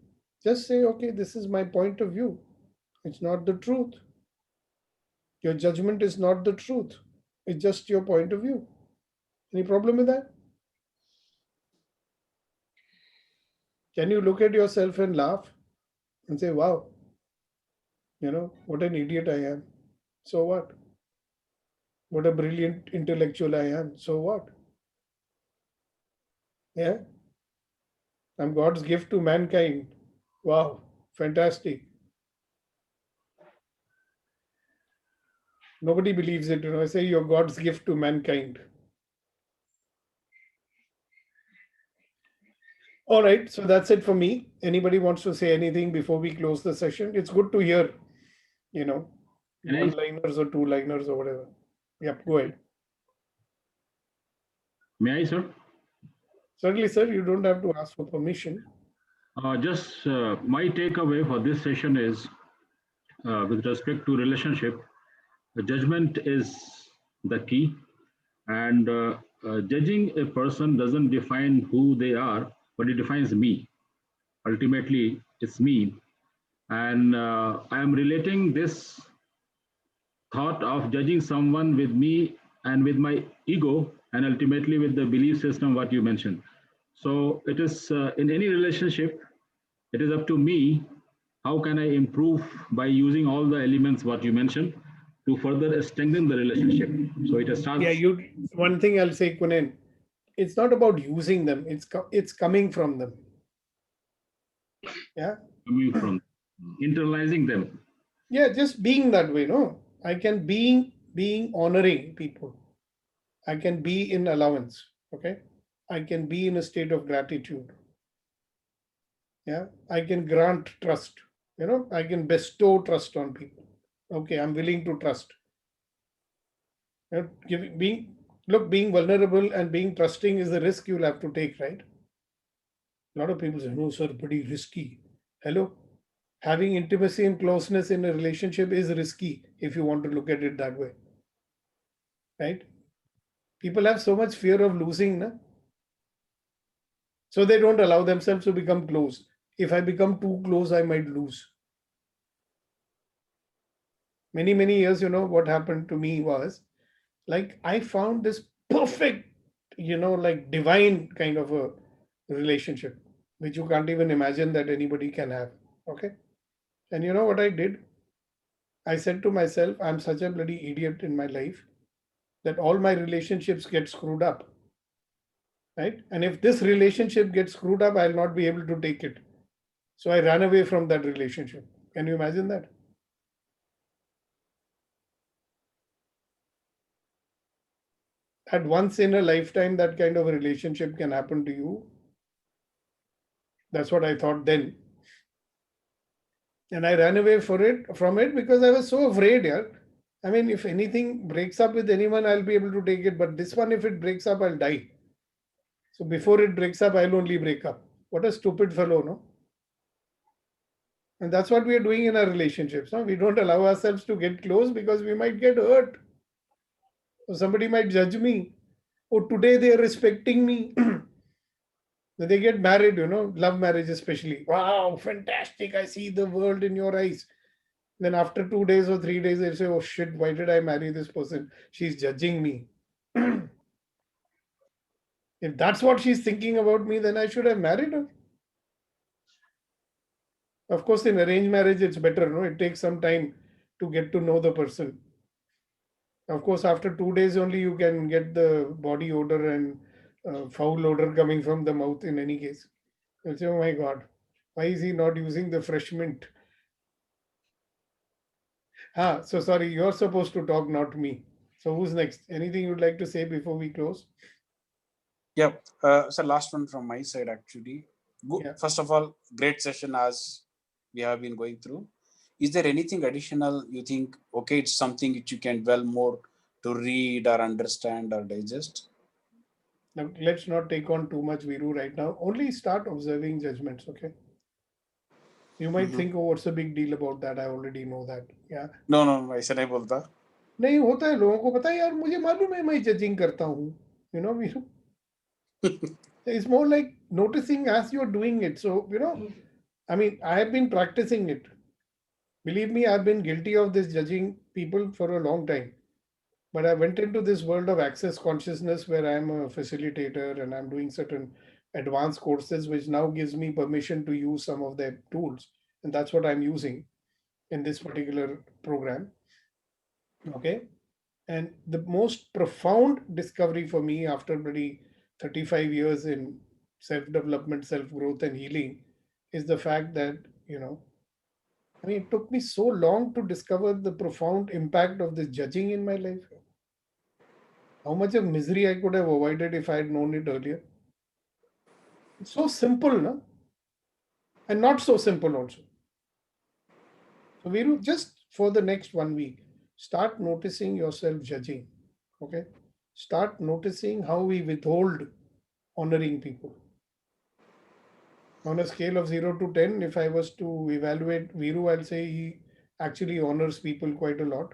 S2: just say, okay, this is my point of view. It's not the truth. Your judgment is not the truth. It's just your point of view. Any problem with that? Can you look at yourself and laugh and say, wow, what an idiot I am. So what? What a brilliant intellectual I am. So what? Yeah. I'm God's gift to mankind. Wow. Fantastic. Nobody believes it. I say you're God's gift to mankind. All right. So that's it for me. Anybody wants to say anything before we close the session? It's good to hear, one-liners or two-liners or whatever. Yep. Go ahead.
S3: May I, sir?
S2: Certainly, sir. You don't have to ask for permission.
S3: Just my takeaway for this session is, with respect to relationship, judgment is the key, and judging a person doesn't define who they are, but it defines me. Ultimately, it's me, and I am relating this thought of judging someone with me and with my ego, and ultimately with the belief system what you mentioned. So it is in any relationship, it is up to me. How can I improve by using all the elements what you mentioned to further strengthen the relationship? So it starts.
S2: Yeah, one thing I'll say, Kunen, it's not about using them. It's coming from them. Yeah.
S3: Coming from internalizing them.
S2: Yeah, just being that way. No, I can being honoring people. I can be in allowance. Okay. I can be in a state of gratitude. Yeah. I can grant trust. I can bestow trust on people. Okay. I'm willing to trust. Being vulnerable and being trusting is the risk you'll have to take, right? A lot of people say, no, sir, pretty risky. Hello? Having intimacy and closeness in a relationship is risky if you want to look at it that way. Right? People have so much fear of losing, na? So they don't allow themselves to become close. If I become too close, I might lose. Many, many years, what happened to me was, like, I found this perfect, like divine kind of a relationship, which you can't even imagine that anybody can have. Okay. And you know what I did? I said to myself, I'm such a bloody idiot in my life that all my relationships get screwed up. Right? And if this relationship gets screwed up, I'll not be able to take it. So I ran away from that relationship. Can you imagine that? At once in a lifetime, that kind of a relationship can happen to you. That's what I thought then. And I ran away from it because I was so afraid. Yeah. I mean, if anything breaks up with anyone, I'll be able to take it. But this one, if it breaks up, I'll die. So before it breaks up, I'll only break up. What a stupid fellow, no? And that's what we are doing in our relationships. No? We don't allow ourselves to get close because we might get hurt. Or somebody might judge me. Or today they are respecting me. They get married, love marriage especially. Wow, fantastic. I see the world in your eyes. Then after 2 days or 3 days, they say, oh shit, why did I marry this person? She's judging me. If that's what she's thinking about me, then I should have married her. Of course, in arranged marriage, it's better. No, it takes some time to get to know the person. Of course, after 2 days only, you can get the body odor and foul odor coming from the mouth in any case. You'll say, oh my God, why is he not using the fresh mint? So sorry, you're supposed to talk, not me. So who's next? Anything you'd like to say before we close?
S4: Yeah, so last one from my side actually.
S2: Yeah.
S4: First of all, great session as we have been going through. Is there anything additional you think, okay, it's something which you can dwell more to read or understand or digest?
S2: Now, let's not take on too much Viru right now. Only start observing judgments, okay? You might think, oh, what's the big deal about that? I already know that. Yeah.
S4: No, ऐसा नहीं बोलता.
S2: नहीं होता है, लोगों को पता है यार, मुझे मालूम है मैं जजिंग करता हूँ. Viru. It's more like noticing as you're doing it. So, I mean, I have been practicing it. Believe me, I've been guilty of this judging people for a long time. But I went into this world of access consciousness where I'm a facilitator and I'm doing certain advanced courses, which now gives me permission to use some of their tools. And that's what I'm using in this particular program. Okay. And the most profound discovery for me after maybe 35 years in self development, self growth, and healing is the fact that, I mean, it took me so long to discover the profound impact of this judging in my life. How much of misery I could have avoided if I had known it earlier. It's so simple, no? And not so simple also. So, Viru, just for the next 1 week, start noticing yourself judging. Okay? Start noticing how we withhold honoring people. On a scale of 0 to 10, if I was to evaluate Viru, I'll say he actually honors people quite a lot,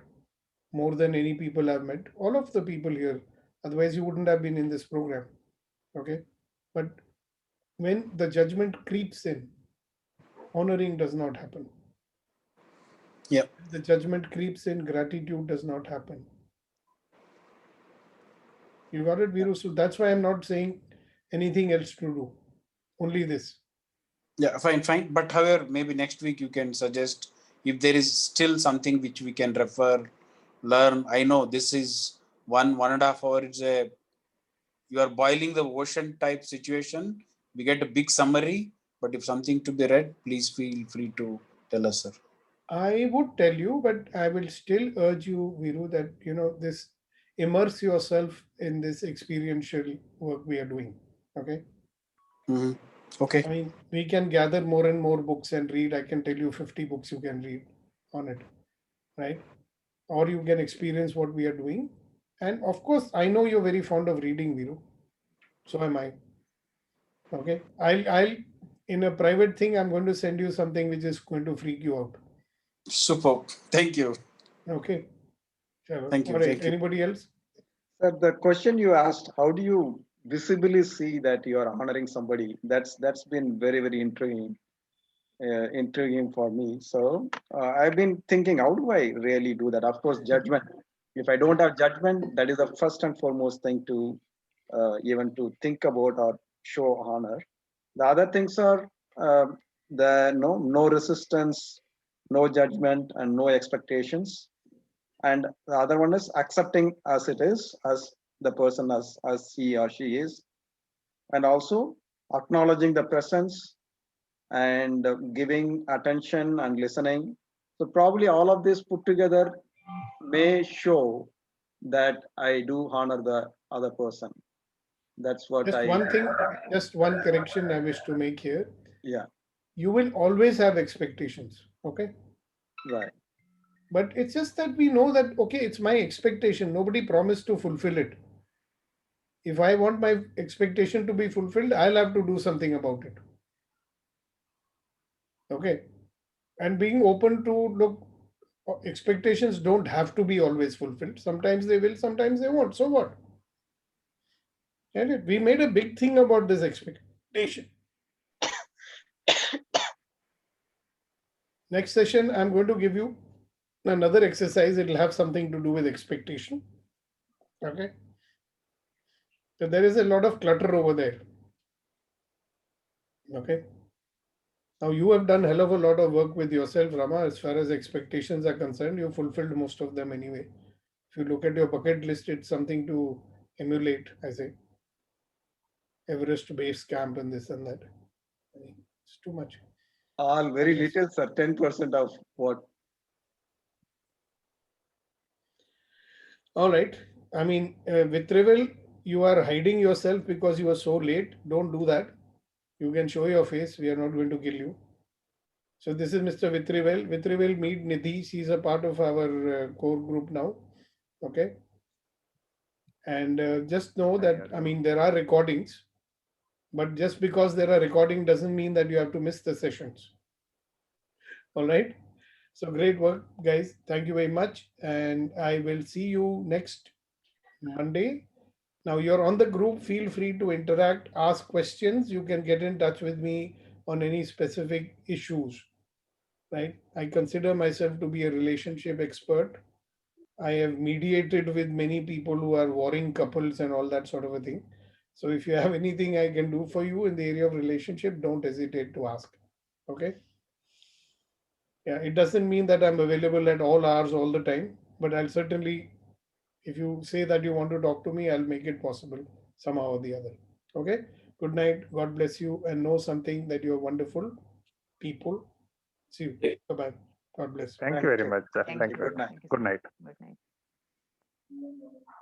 S2: more than any people I've met. All of the people here, otherwise, you wouldn't have been in this program. Okay? But when the judgment creeps in, honoring does not happen.
S4: Yeah.
S2: The judgment creeps in, gratitude does not happen. You got it, Viru? So that's why I'm not saying anything else to do. Only this.
S4: Yeah, fine. But however, maybe next week you can suggest if there is still something which we can refer, learn. I know this is 1.5 hour. You are boiling the ocean type situation. We get a big summary, but if something to be read, please feel free to tell us, sir.
S2: I would tell you, but I will still urge you, Viru, that this immerse yourself in this experiential work we are doing. Okay.
S4: Mm-hmm. Okay.
S2: I mean, we can gather more and more books and read. I can tell you 50 books you can read on it, right? Or you can experience what we are doing. And of course, I know you're very fond of reading, Viru. So am I. Okay. I'll in a private thing, I'm going to send you something which is going to freak you out.
S4: Superb. Thank you.
S2: Okay. Sure.
S4: Thank you.
S2: All right.
S4: Thank you.
S2: Anybody else?
S1: Sir, the question you asked, how do you visibly see that you are honoring somebody? That's been very, very intriguing for me. So I've been thinking, how do I really do that? Of course, judgment. If I don't have judgment, that is the first and foremost thing to even to think about or show honor. The other things are the no resistance, no judgment, and no expectations. And the other one is accepting as it is, as the person as he or she is, and also acknowledging the presence and giving attention and listening. So probably all of this put together may show that I do honor the other person. That's what
S2: Just
S1: I.
S2: one thing, just one correction I wish to make here.
S1: Yeah.
S2: You will always have expectations. Okay.
S1: Right.
S2: But it's just that we know that, okay, it's my expectation. Nobody promised to fulfill it. If I want my expectation to be fulfilled, I'll have to do something about it. Okay. And being open to look, expectations don't have to be always fulfilled. Sometimes they will, sometimes they won't. So what? And we made a big thing about this expectation. Next session, I'm going to give you another exercise. It'll have something to do with expectation. Okay. So there is a lot of clutter over there. Okay. Now you have done hell of a lot of work with yourself, Rama, as far as expectations are concerned. You fulfilled most of them anyway. If you look at your bucket list, it's something to emulate, I say. Everest base camp and this and that. I mean, it's too much.
S1: All very little, sir. 10% of what.
S2: All right. I mean, with Revel, you are hiding yourself because you are so late. Don't do that. You can show your face. We are not going to kill you. So this is Mr. Vitrivel. Vitrivel, meet Nidhi. She's a part of our core group now. Okay. And just know that, I mean, there are recordings, but just because there are recording doesn't mean that you have to miss the sessions. All right. So great work, guys. Thank you very much. And I will see you next Monday Now you're on the group, feel free to interact, ask questions. You can get in touch with me on any specific issues, right? I consider myself to be a relationship expert. I have mediated with many people who are warring couples and all that sort of a thing. So if you have anything I can do for you in the area of relationship, don't hesitate to ask. Okay. Yeah, it doesn't mean that I'm available at all hours all the time, but I'll certainly, if you say that you want to talk to me, I'll make it possible somehow or the other. Okay. Good night. God bless you, and know something that you're wonderful people. See you. Bye bye. God bless.
S13: Thank you very much, sir.
S1: Thank
S13: Thank
S1: you.
S13: you.
S1: Good night.
S13: Good night.
S6: Good night.